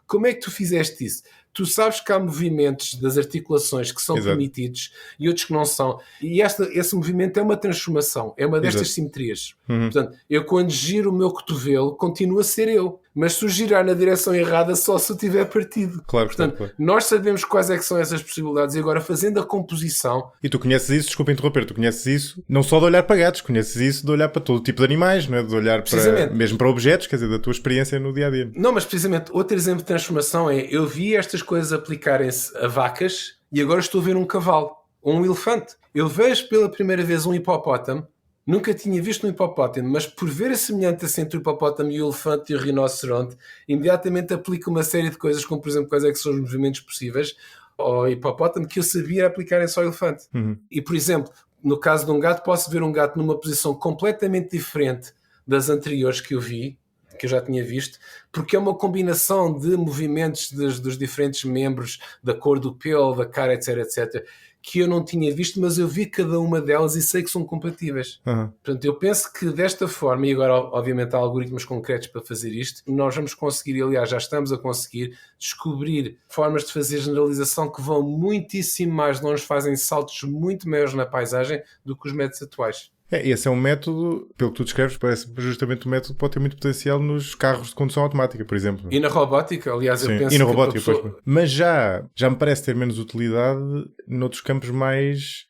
Como é que tu fizeste isso? Tu sabes que há movimentos das articulações que são permitidos e outros que não são. E esse movimento é uma transformação, é uma destas simetrias. Portanto, eu quando giro o meu cotovelo, continuo a ser eu. Mas se o girar na direção errada, só se eu tiver partido. Claro, portanto, claro. nós sabemos quais é que são essas possibilidades e agora fazendo a composição... E tu conheces isso, desculpa interromper, tu conheces isso não só de olhar para gatos, conheces isso de olhar para todo tipo de animais, não é? De olhar para, mesmo para objetos, quer dizer, da tua experiência no dia-a-dia. Não, mas precisamente, outro exemplo de transformação é, eu vi estas coisas aplicarem-se a vacas e agora estou a ver um cavalo, ou um elefante. Eu vejo pela primeira vez um hipopótamo, nunca tinha visto um hipopótamo, mas por ver a semelhança entre o hipopótamo e o elefante e o rinoceronte, imediatamente aplico uma série de coisas, como por exemplo, quais é que são os movimentos possíveis ao hipopótamo que eu sabia aplicarem-se ao elefante. E por exemplo, no caso de um gato, posso ver um gato numa posição completamente diferente das anteriores que eu vi, que eu já tinha visto, porque é uma combinação de movimentos dos diferentes membros, da cor do pelo, da cara, etc, etc, que eu não tinha visto, mas eu vi cada uma delas e sei que são compatíveis. Portanto, eu penso que desta forma, e agora obviamente há algoritmos concretos para fazer isto, nós vamos conseguir, aliás já estamos a conseguir, descobrir formas de fazer generalização que vão muitíssimo mais longe, fazem saltos muito maiores na paisagem do que os métodos atuais. Esse é um método, pelo que tu descreves, parece justamente um método que pode ter muito potencial nos carros de condução automática, por exemplo. E na robótica, aliás, eu penso e na robótica, pessoa... pois. Mas já me parece ter menos utilidade noutros campos mais,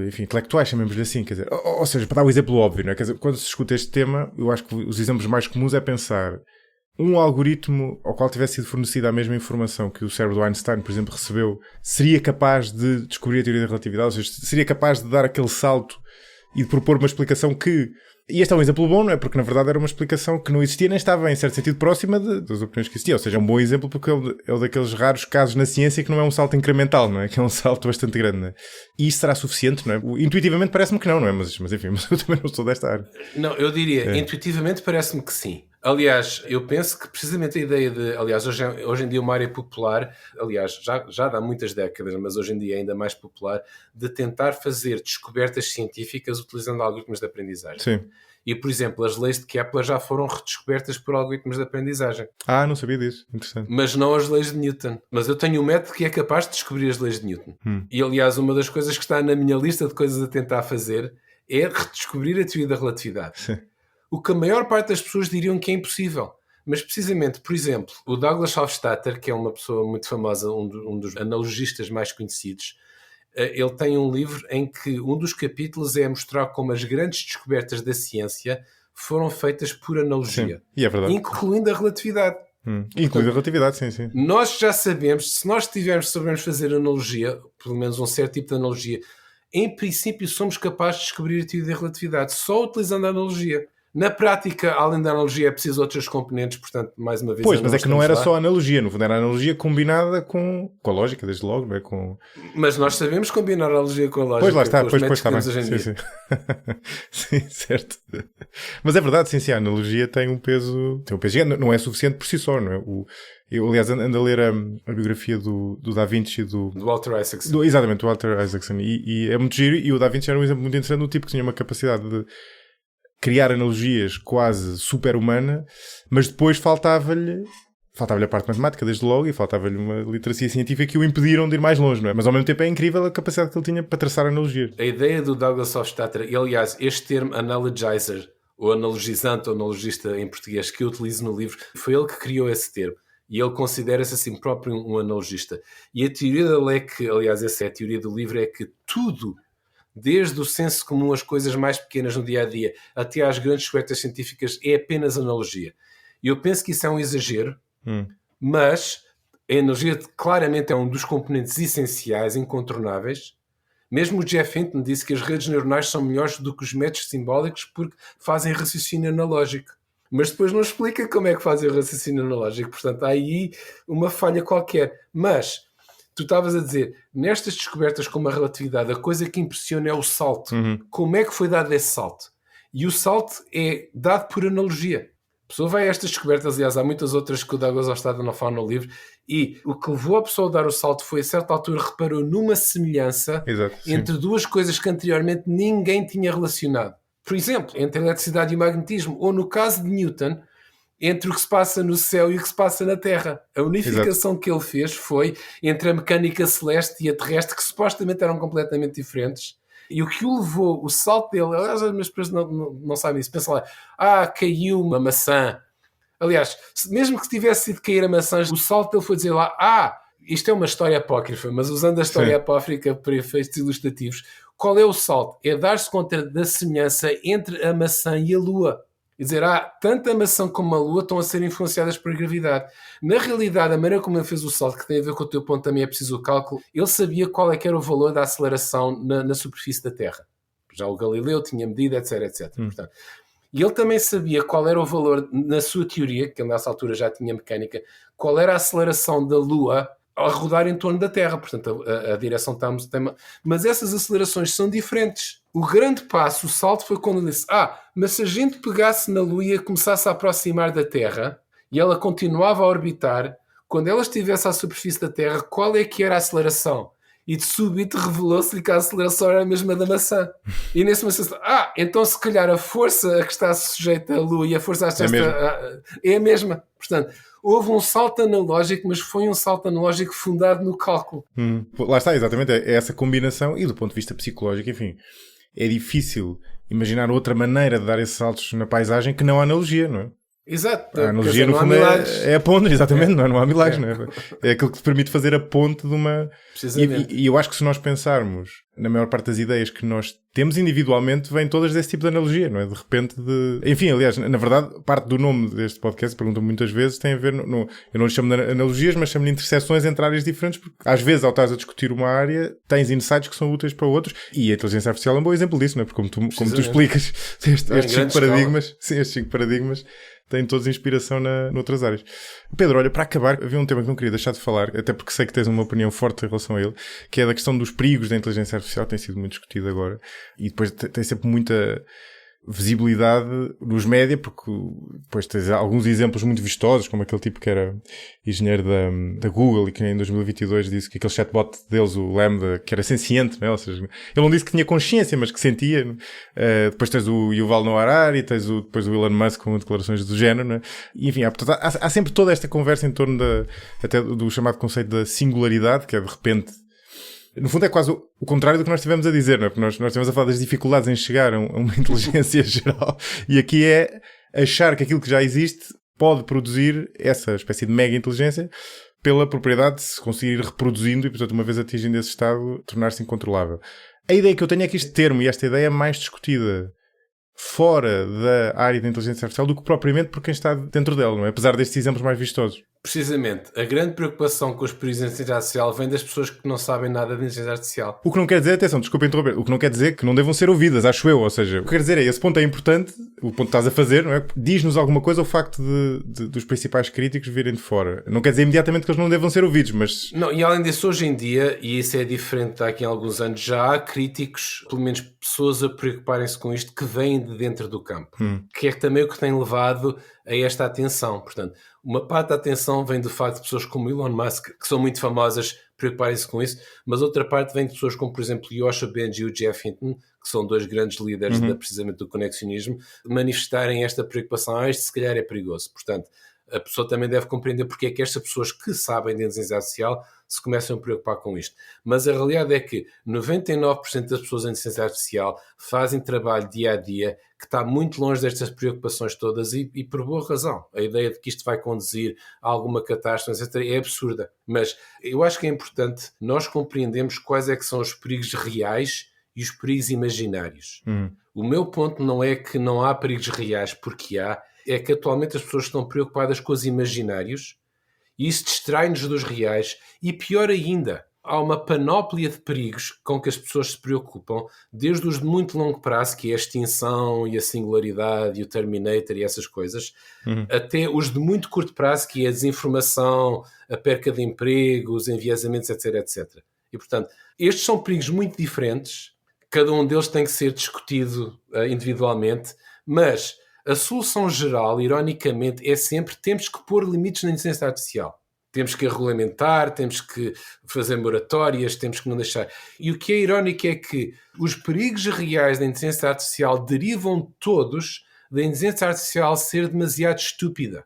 enfim, intelectuais, chamemos-lhe assim, quer dizer, ou seja, para dar um exemplo óbvio, não é? Quer dizer, quando se escuta este tema, eu acho que os exemplos mais comuns é pensar um algoritmo ao qual tivesse sido fornecida a mesma informação que o cérebro do Einstein, por exemplo, recebeu, seria capaz de descobrir a teoria da relatividade, ou seja, seria capaz de dar aquele salto e de propor uma explicação que... E este é um exemplo bom, não é? Porque na verdade era uma explicação que não existia nem estava em certo sentido próxima das opiniões que existiam. Ou seja, é um bom exemplo porque é um daqueles raros casos na ciência que não é um salto incremental, não é? Que é um salto bastante grande, não é? E isso será suficiente, não é? Intuitivamente parece-me que não é? Mas enfim, eu também não sou desta área. Não, eu diria, intuitivamente parece-me que sim. Aliás, eu penso que precisamente a ideia de... Aliás, hoje em dia uma área popular, aliás, já há muitas décadas, mas hoje em dia é ainda mais popular, de tentar fazer descobertas científicas utilizando algoritmos de aprendizagem. Sim. E, por exemplo, as leis de Kepler já foram redescobertas por algoritmos de aprendizagem. Não sabia disso. Interessante. Mas não as leis de Newton. Mas eu tenho um método que é capaz de descobrir as leis de Newton. E, aliás, uma das coisas que está na minha lista de coisas a tentar fazer é redescobrir a teoria da relatividade. Sim. O que a maior parte das pessoas diriam que é impossível. Mas precisamente, por exemplo, o Douglas Hofstadter, que é uma pessoa muito famosa, um dos analogistas mais conhecidos, ele tem um livro em que um dos capítulos é mostrar como as grandes descobertas da ciência foram feitas por analogia. Sim. E é verdade. Incluindo a relatividade. Incluindo a relatividade, sim. Nós já sabemos, se nós sabemos fazer analogia, pelo menos um certo tipo de analogia, em princípio somos capazes de descobrir a teoria da relatividade só utilizando a analogia. Na prática, além da analogia, é preciso outras componentes, portanto, mais uma vez... Pois, mas é que não era só a analogia, no fundo era a analogia combinada com a lógica, desde logo, não é? Mas nós sabemos combinar a analogia com a lógica. Pois, lá está, com os pois métodos está que bem. temos hoje em Sim, dia. sim. Sim, certo. Mas é verdade, sim, a analogia tem um peso gigante, não é suficiente por si só, não é? Eu, aliás, ando a ler a biografia do Da Vinci Do Walter Isaacson. Exatamente, do Walter Isaacson, e é muito giro, e o Da Vinci era um exemplo muito interessante do tipo que tinha uma capacidade de criar analogias quase super-humana, mas depois faltava-lhe a parte matemática, desde logo, e faltava-lhe uma literacia científica que o impediram de ir mais longe, não é? Mas ao mesmo tempo é incrível a capacidade que ele tinha para traçar analogias. A ideia do Douglas Hofstadter, e aliás, este termo analogizer, ou analogizante, ou analogista em português, que eu utilizo no livro, foi ele que criou esse termo. E ele considera-se assim próprio um analogista. E a teoria dele é que, aliás, essa é a teoria do livro, é que tudo, desde o senso comum, as coisas mais pequenas no dia-a-dia, até às grandes descobertas científicas, é apenas analogia. E eu penso que isso é um exagero, mas a analogia claramente é um dos componentes essenciais, incontornáveis. Mesmo o Jeff Hinton disse que as redes neuronais são melhores do que os métodos simbólicos porque fazem raciocínio analógico. Mas depois não explica como é que fazem o raciocínio analógico. Portanto, há aí uma falha qualquer. Mas tu estavas a dizer, nestas descobertas como a relatividade, a coisa que impressiona é o salto. Como é que foi dado esse salto? E o salto é dado por analogia. A pessoa vai a estas descobertas, aliás, há muitas outras que o Douglas Hofstadter não fala no livro, e o que levou a pessoa a dar o salto foi, a certa altura, reparou numa semelhança entre duas coisas que anteriormente ninguém tinha relacionado. Por exemplo, entre a eletricidade e o magnetismo, ou no caso de Newton, entre o que se passa no céu e o que se passa na Terra. A unificação que ele fez foi entre a mecânica celeste e a terrestre, que supostamente eram completamente diferentes. E o que o levou, o salto dele, aliás, as pessoas não sabem isso, pensam lá, caiu uma maçã. Aliás, mesmo que tivesse sido cair a maçã, o salto dele foi dizer lá, isto é uma história apócrifa, mas usando a história apócrifa para efeitos ilustrativos, qual é o salto? É dar-se conta da semelhança entre a maçã e a Lua. E dizer, tanto a maçã como a Lua estão a ser influenciadas por gravidade. Na realidade, a maneira como ele fez o salto, que tem a ver com o teu ponto, também é preciso o cálculo, ele sabia qual é que era o valor da aceleração na superfície da Terra. Já o Galileu tinha medido, etc, etc. Portanto, e ele também sabia qual era o valor, na sua teoria, que ele nessa altura já tinha mecânica, qual era a aceleração da Lua a rodar em torno da Terra. Portanto, a direção está... Mas essas acelerações são diferentes. O grande passo, o salto, foi quando ele disse, mas se a gente pegasse na Lua e começasse a aproximar da Terra, e ela continuava a orbitar, quando ela estivesse à superfície da Terra, qual é que era a aceleração? E de súbito revelou-se-lhe que a aceleração era a mesma da maçã. E nesse momento, então se calhar a força a que está sujeita a Lua e a força a que está é a mesma. Portanto, houve um salto analógico, mas foi um salto analógico fundado no cálculo. Lá está, exatamente, é essa combinação, e do ponto de vista psicológico, enfim, é difícil imaginar outra maneira de dar esses saltos na paisagem que não a analogia, não é? Exato. A analogia, no fundo, é a ponte, exatamente, não há milagres, não é? É aquilo que te permite fazer a ponte de uma... E eu acho que se nós pensarmos na maior parte das ideias que nós temos individualmente, vêm todas desse tipo de analogia, não é? De repente Enfim, aliás, na verdade, parte do nome deste podcast, perguntam-me muitas vezes, tem a ver... Eu não lhe chamo de analogias, mas chamo-lhe interseções entre áreas diferentes, porque às vezes, ao estás a discutir uma área, tens insights que são úteis para outros, e a inteligência artificial é um bom exemplo disso, não é? Porque como tu explicas, estes 5 paradigmas têm todos inspiração noutras áreas. Pedro, olha, para acabar, havia um tema que não queria deixar de falar, até porque sei que tens uma opinião forte em relação a ele, que é da questão dos perigos da inteligência artificial, tem sido muito discutido agora, e depois tem sempre muita visibilidade nos média, porque depois tens alguns exemplos muito vistosos, como aquele tipo que era engenheiro da Google e que em 2022 disse que aquele chatbot deles, o Lambda, que era senciente, não é? Ou seja, ele não disse que tinha consciência, mas que sentia. Depois tens o Yuval Noah Harari, tens depois o Elon Musk com declarações do género, não é? E, enfim, há sempre toda esta conversa em torno até do chamado conceito da singularidade, que é de repente... No fundo é quase o contrário do que nós estivemos a dizer, não é? Porque nós estivemos a falar das dificuldades em chegar a uma inteligência geral, e aqui é achar que aquilo que já existe pode produzir essa espécie de mega inteligência pela propriedade de se conseguir ir reproduzindo e, portanto, uma vez atingindo esse estado, tornar-se incontrolável. A ideia que eu tenho é que este termo e esta ideia é mais discutida fora da área da inteligência artificial do que propriamente por quem está dentro dela, não é? Apesar destes exemplos mais vistosos. Precisamente, a grande preocupação com os perigos da inteligência artificial vem das pessoas que não sabem nada de inteligência artificial. O que não quer dizer, atenção, desculpa interromper, o que não quer dizer que não devam ser ouvidas, acho eu, ou seja, o que quer dizer é, esse ponto é importante, o ponto que estás a fazer, não é? Diz-nos alguma coisa o facto dos principais críticos virem de fora. Não quer dizer imediatamente que eles não devam ser ouvidos, mas... Não, e além disso, hoje em dia, e isso é diferente daqui a alguns anos, já há críticos, pelo menos pessoas a preocuparem-se com isto, que vêm de dentro do campo. Que é também o que tem levado a esta atenção. Portanto, uma parte da atenção vem do facto de pessoas como Elon Musk, que são muito famosas, preocuparem-se com isso, mas outra parte vem de pessoas como, por exemplo, Yoshua Bengio e o Jeff Hinton, que são dois grandes líderes precisamente do conexionismo, manifestarem esta preocupação. Isto se calhar é perigoso. Portanto, a pessoa também deve compreender porque é que estas pessoas que sabem de inteligência artificial se começam a preocupar com isto. Mas a realidade é que 99% das pessoas em inteligência artificial fazem trabalho dia a dia que está muito longe destas preocupações todas e por boa razão. A ideia de que isto vai conduzir a alguma catástrofe, etc., é absurda. Mas eu acho que é importante nós compreendermos quais é que são os perigos reais e os perigos imaginários. O meu ponto não é que não há perigos reais, porque há, é que atualmente as pessoas estão preocupadas com os imaginários e isso distrai-nos dos reais e, pior ainda, há uma panóplia de perigos com que as pessoas se preocupam, desde os de muito longo prazo, que é a extinção e a singularidade e o Terminator e essas coisas, até os de muito curto prazo, que é a desinformação, a perca de emprego, os enviesamentos, etc, etc. E, portanto, estes são perigos muito diferentes, cada um deles tem que ser discutido individualmente, mas a solução geral, ironicamente, é sempre temos que pôr limites na inteligência artificial. Temos que a regulamentar, temos que fazer moratórias, temos que não deixar... E o que é irónico é que os perigos reais da inteligência artificial derivam todos da inteligência artificial ser demasiado estúpida.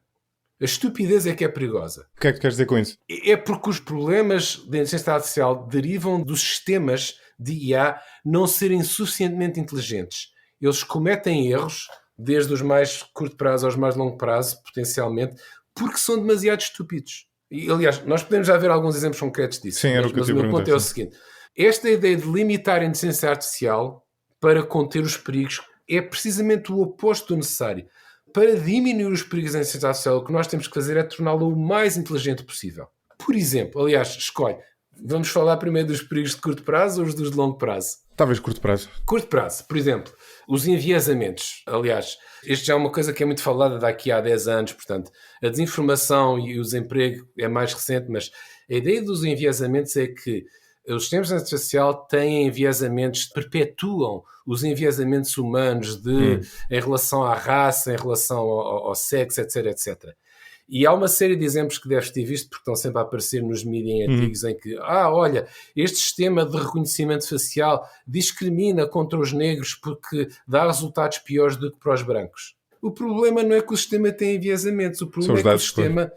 A estupidez é que é perigosa. O que é que queres dizer com isso? É porque os problemas da inteligência artificial derivam dos sistemas de IA não serem suficientemente inteligentes. Eles cometem erros, desde os mais curto prazo aos mais longo prazo, potencialmente, porque são demasiado estúpidos. E, aliás, nós podemos já ver alguns exemplos concretos disso. Sim, era o que eu te ia perguntar. Mas o meu ponto é o seguinte. Esta ideia de limitar a inteligência artificial para conter os perigos é precisamente o oposto do necessário. Para diminuir os perigos da inteligência artificial, o que nós temos que fazer é torná-la o mais inteligente possível. Por exemplo, aliás, escolhe. Vamos falar primeiro dos perigos de curto prazo ou os dos de longo prazo? Talvez curto prazo. Curto prazo, por exemplo, os enviesamentos. Aliás, isto já é uma coisa que é muito falada daqui a 10 anos, portanto, a desinformação e o desemprego é mais recente, mas a ideia dos enviesamentos é que os sistemas de inteligência artificial têm enviesamentos, perpetuam os enviesamentos humanos em relação à raça, em relação ao sexo, etc, etc. E há uma série de exemplos que deves ter visto, porque estão sempre a aparecer nos mídias antigos, em que, olha, este sistema de reconhecimento facial discrimina contra os negros porque dá resultados piores do que para os brancos. O problema não é que o sistema tem enviesamentos, o problema é que o sistema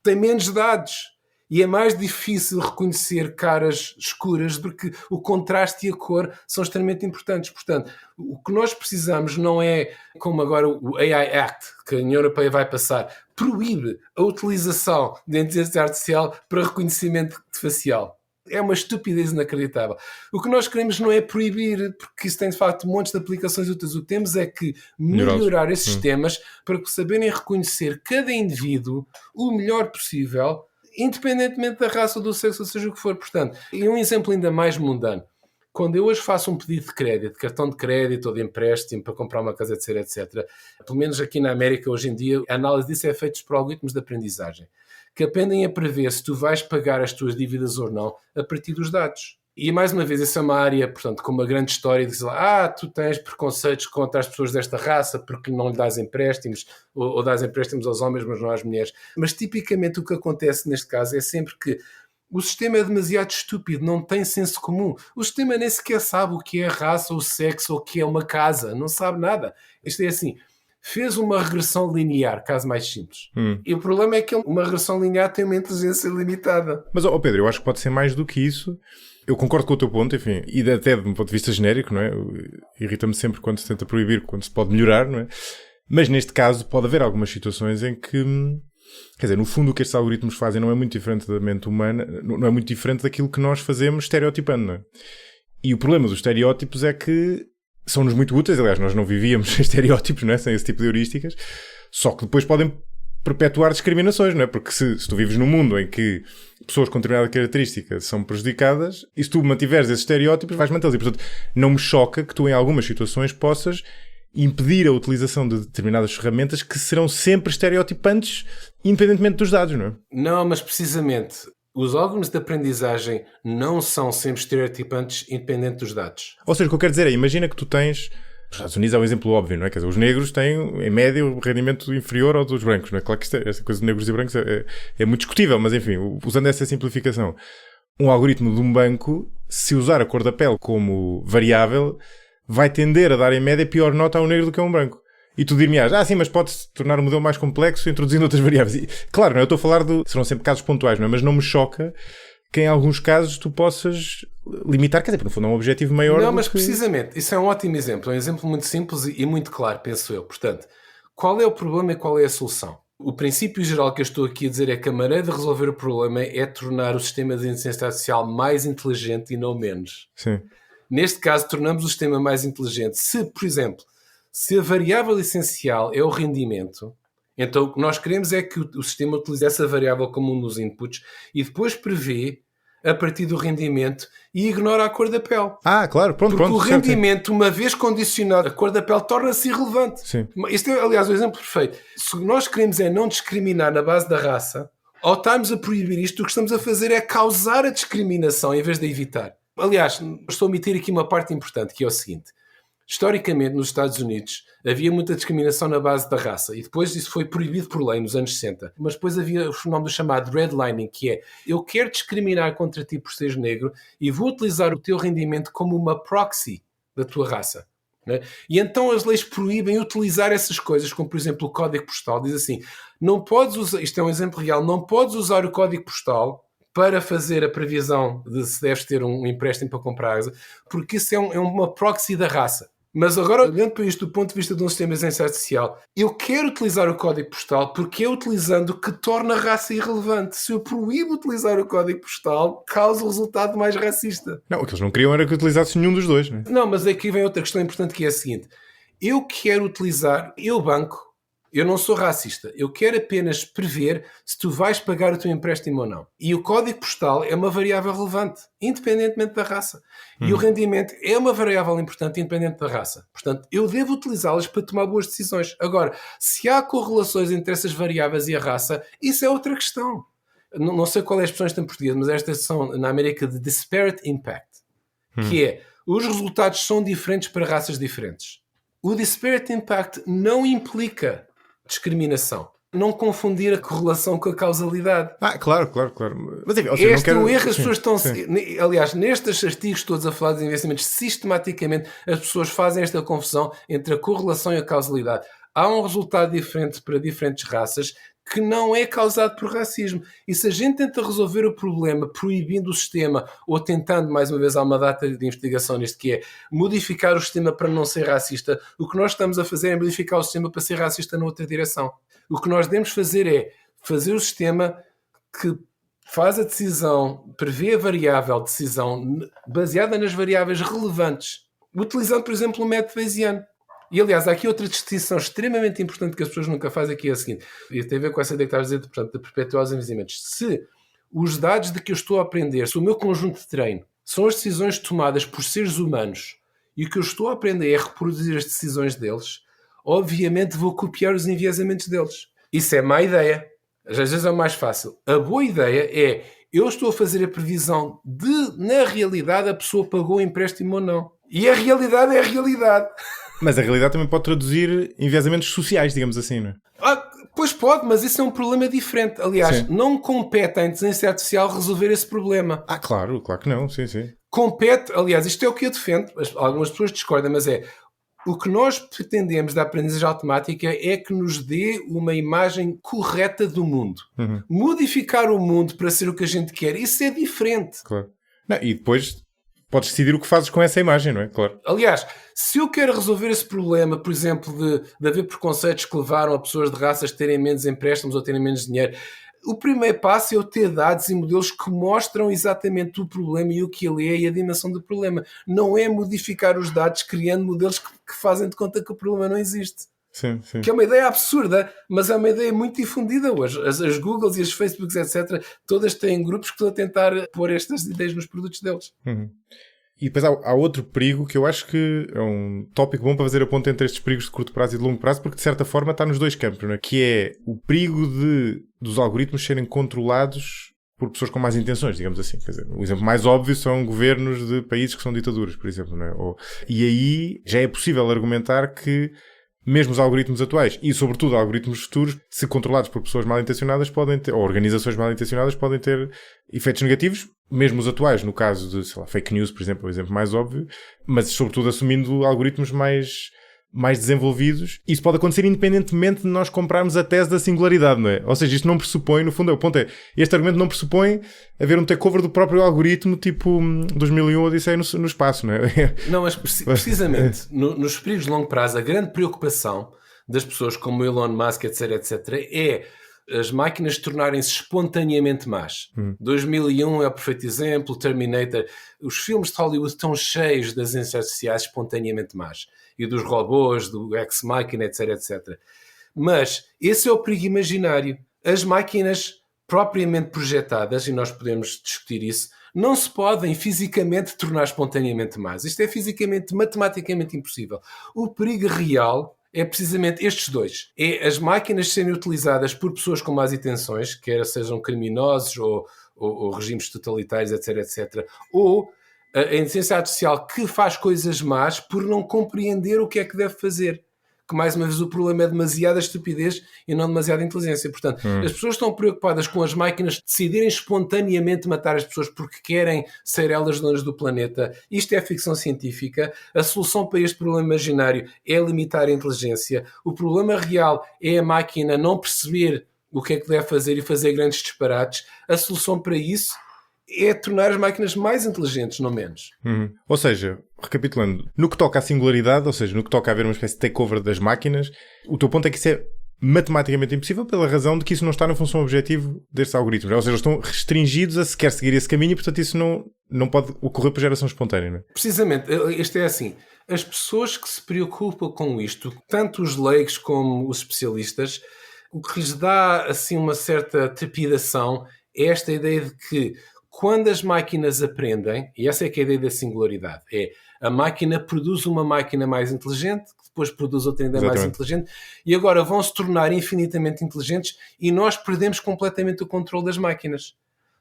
tem menos dados. E é mais difícil reconhecer caras escuras porque o contraste e a cor são extremamente importantes. Portanto, o que nós precisamos não é, como agora o AI Act, que a União Europeia vai passar, proíbe a utilização da inteligência artificial para reconhecimento facial. É uma estupidez inacreditável. O que nós queremos não é proibir, porque isso tem de facto montes de aplicações úteis. O que temos é que melhorar esses sistemas para saberem reconhecer cada indivíduo o melhor possível, independentemente da raça ou do sexo, ou seja o que for. Portanto, e um exemplo ainda mais mundano. Quando eu hoje faço um pedido de crédito, de cartão de crédito ou de empréstimo para comprar uma casa, etc, etc, pelo menos aqui na América hoje em dia, a análise disso é feita por algoritmos de aprendizagem, que aprendem a prever se tu vais pagar as tuas dívidas ou não a partir dos dados. E mais uma vez, essa é uma área, portanto, com uma grande história de dizer tu tens preconceitos contra as pessoas desta raça porque não lhe dás empréstimos ou dás empréstimos aos homens, mas não às mulheres. Mas tipicamente o que acontece neste caso é sempre que o sistema é demasiado estúpido, não tem senso comum. O sistema nem sequer sabe o que é raça ou sexo ou o que é uma casa, não sabe nada. Isto é assim, fez uma regressão linear, caso mais simples. E o problema é que uma regressão linear tem uma inteligência limitada. Mas, Pedro, eu acho que pode ser mais do que isso. Eu concordo com o teu ponto, enfim, e até de um ponto de vista genérico, não é? Irrita-me sempre quando se tenta proibir, quando se pode melhorar, não é? Mas neste caso pode haver algumas situações em que, quer dizer, no fundo o que estes algoritmos fazem não é muito diferente da mente humana, não é muito diferente daquilo que nós fazemos estereotipando, não é? E o problema dos estereótipos é que são-nos muito úteis, aliás, nós não vivíamos sem estereótipos, não é? Sem esse tipo de heurísticas, só que depois podem perpetuar discriminações, não é? Porque se tu vives num mundo em que pessoas com determinada característica são prejudicadas, e se tu mantiveres esses estereótipos, vais mantê-los. E, portanto, não me choca que tu, em algumas situações, possas impedir a utilização de determinadas ferramentas que serão sempre estereotipantes, independentemente dos dados, não é? Não, mas precisamente, os algoritmos de aprendizagem não são sempre estereotipantes, independente dos dados. Ou seja, o que eu quero dizer é, imagina que tu tens... Os Estados Unidos é um exemplo óbvio, não é? Quer dizer, os negros têm, em média, um rendimento inferior ao dos brancos, não é? Claro que esta coisa de negros e brancos é muito discutível, mas enfim, usando essa simplificação, um algoritmo de um banco, se usar a cor da pele como variável, vai tender a dar, em média, pior nota a um negro do que a um branco. E tu dir-me-ás, sim, mas pode-se tornar o modelo mais complexo introduzindo outras variáveis. E, claro, não é? Eu estou a falar serão sempre casos pontuais, não é? Mas não me choca que em alguns casos tu possas limitar, quer dizer, porque no fundo é um objetivo maior. Não, mas precisamente, isso é um ótimo exemplo, é um exemplo muito simples e muito claro, penso eu. Portanto, qual é o problema e qual é a solução? O princípio geral que eu estou aqui a dizer é que a maneira de resolver o problema é tornar o sistema de inteligência artificial mais inteligente e não menos. Sim. Neste caso, tornamos o sistema mais inteligente. Se, por exemplo, se a variável essencial é o rendimento, então o que nós queremos é que o sistema utilize essa variável como um dos inputs e depois prevê a partir do rendimento e ignora a cor da pele. Claro, pronto. Porque o certo, rendimento, uma vez condicionado a cor da pele, torna-se irrelevante. Sim. Este é, aliás, o exemplo perfeito. Se nós queremos é não discriminar na base da raça, ao estarmos a proibir isto, o que estamos a fazer é causar a discriminação em vez de evitar. Aliás, estou a omitir aqui uma parte importante, que é o seguinte. Historicamente, nos Estados Unidos, havia muita discriminação na base da raça e depois isso foi proibido por lei nos anos 60. Mas depois havia o fenómeno chamado redlining, que é eu quero discriminar contra ti por seres negro e vou utilizar o teu rendimento como uma proxy da tua raça. Né? E então as leis proíbem utilizar essas coisas, como por exemplo o código postal. Diz assim, não podes usar, isto é um exemplo real, não podes usar o código postal para fazer a previsão de se deves ter um empréstimo para comprar, porque isso é uma proxy da raça. Mas agora, olhando para isto do ponto de vista de um sistema de inteligência artificial, eu quero utilizar o código postal porque é utilizando que torna a raça irrelevante. Se eu proíbo utilizar o código postal, causa o resultado mais racista. Não, o que eles não queriam era que utilizasse nenhum dos dois, não é? Não, mas aqui vem outra questão importante que é a seguinte. Eu quero utilizar, banco, eu não sou racista, eu quero apenas prever se tu vais pagar o teu empréstimo ou não. E o código postal é uma variável relevante, independentemente da raça. E o rendimento é uma variável importante, independente da raça. Portanto, eu devo utilizá-las para tomar boas decisões. Agora, se há correlações entre essas variáveis e a raça, isso é outra questão. Não sei qual é a expressão em português, mas estas são na América de disparate impact, que é, os resultados são diferentes para raças diferentes. O disparate impact não implica discriminação. Não confundir a correlação com a causalidade. Claro. Mas, enfim, seja, este é um erro, as sim, pessoas estão... sim. Aliás, nestes artigos todos a falar de investimentos, sistematicamente as pessoas fazem esta confusão entre a correlação e a causalidade. Há um resultado diferente para diferentes raças que não é causado por racismo. E se a gente tenta resolver o problema proibindo o sistema ou tentando, mais uma vez, há uma data de investigação nisto que é modificar o sistema para não ser racista, o que nós estamos a fazer é modificar o sistema para ser racista na outra direção. O que nós devemos fazer é fazer o sistema que faz a decisão, prevê a variável de decisão baseada nas variáveis relevantes, utilizando, por exemplo, o método Bayesiano. E, aliás, há aqui outra distinção extremamente importante que as pessoas nunca fazem, que é a seguinte, e tem a ver com essa ideia que estavas a dizer, portanto, de perpetuar os investimentos. Se os dados de que eu estou a aprender, se o meu conjunto de treino, são as decisões tomadas por seres humanos e o que eu estou a aprender é reproduzir as decisões deles, obviamente vou copiar os enviesamentos deles. Isso é má ideia. Às vezes é o mais fácil. A boa ideia é, eu estou a fazer a previsão de, na realidade, a pessoa pagou o empréstimo ou não. E a realidade é a realidade. Mas a realidade também pode traduzir enviesamentos sociais, digamos assim, não é? Pois pode, mas isso é um problema diferente. Aliás, sim. Não compete à inteligência artificial resolver esse problema. Claro que não, sim. Compete, aliás, isto é o que eu defendo, algumas pessoas discordam, mas o que nós pretendemos da aprendizagem automática é que nos dê uma imagem correta do mundo. Modificar o mundo para ser o que a gente quer, isso é diferente. Claro. Não, e depois podes decidir o que fazes com essa imagem, não é? Claro. Aliás, se eu quero resolver esse problema, por exemplo, de haver preconceitos que levaram a pessoas de raças terem menos empréstimos ou terem menos dinheiro, o primeiro passo é eu ter dados e modelos que mostram exatamente o problema e o que ele é e a dimensão do problema. Não é modificar os dados criando modelos que fazem de conta que o problema não existe. Sim, sim. Que é uma ideia absurda, mas é uma ideia muito difundida hoje. As Googles e as Facebooks, etc., todas têm grupos que estão a tentar pôr estas ideias nos produtos deles. Uhum. E depois há outro perigo que eu acho que é um tópico bom para fazer a ponta entre estes perigos de curto prazo e de longo prazo, porque de certa forma está nos dois campos, não é? Que é o perigo dos algoritmos serem controlados por pessoas com más intenções, digamos assim. Quer dizer, o exemplo mais óbvio são governos de países que são ditaduras, por exemplo, não é? E aí já é possível argumentar que mesmo os algoritmos atuais e, sobretudo, algoritmos futuros, se controlados por pessoas mal intencionadas, podem ter, ou organizações mal intencionadas, podem ter efeitos negativos, mesmo os atuais, no caso de, sei lá, fake news, por exemplo, é o exemplo mais óbvio, mas, sobretudo, assumindo algoritmos mais desenvolvidos. Isso pode acontecer independentemente de nós comprarmos a tese da singularidade, não é? Ou seja, isto não pressupõe, no fundo, o ponto é, este argumento não pressupõe haver um takeover do próprio algoritmo, tipo 2001 Odisseia no espaço, não é? Não, mas precisamente, nos perigos de longo prazo, a grande preocupação das pessoas como Elon Musk, etc., é as máquinas tornarem-se espontaneamente más. 2001 é o perfeito exemplo, Terminator. Os filmes de Hollywood estão cheios das inteligências artificiais espontaneamente más. E dos robôs, do ex-máquina, etc. Mas esse é o perigo imaginário. As máquinas propriamente projetadas, e nós podemos discutir isso, não se podem fisicamente tornar espontaneamente más. Isto é fisicamente, matematicamente impossível. O perigo real é precisamente estes dois. É as máquinas serem utilizadas por pessoas com más intenções, quer sejam criminosos ou regimes totalitários, etc. Ou a inteligência artificial que faz coisas más por não compreender o que é que deve fazer. Que, mais uma vez, o problema é demasiada estupidez e não demasiada inteligência. Portanto, as pessoas estão preocupadas com as máquinas decidirem espontaneamente matar as pessoas porque querem ser elas donas do planeta. Isto é ficção científica. A solução para este problema imaginário é limitar a inteligência. O problema real é a máquina não perceber o que é que deve fazer e fazer grandes disparates. A solução para isso é tornar as máquinas mais inteligentes, não menos. Ou seja, recapitulando, no que toca à singularidade, ou seja, no que toca a haver uma espécie de takeover das máquinas, o teu ponto é que isso é matematicamente impossível pela razão de que isso não está na função objetivo destes algoritmos. Ou seja, eles estão restringidos a sequer seguir esse caminho e, portanto, isso não pode ocorrer por geração espontânea, não é? Precisamente. Isto é assim. As pessoas que se preocupam com isto, tanto os leigos como os especialistas, o que lhes dá assim uma certa trepidação é esta ideia de que quando as máquinas aprendem, e essa é que é a ideia da singularidade, é a máquina produz uma máquina mais inteligente, que depois produz outra ainda mais inteligente, e agora vão se tornar infinitamente inteligentes e nós perdemos completamente o controle das máquinas.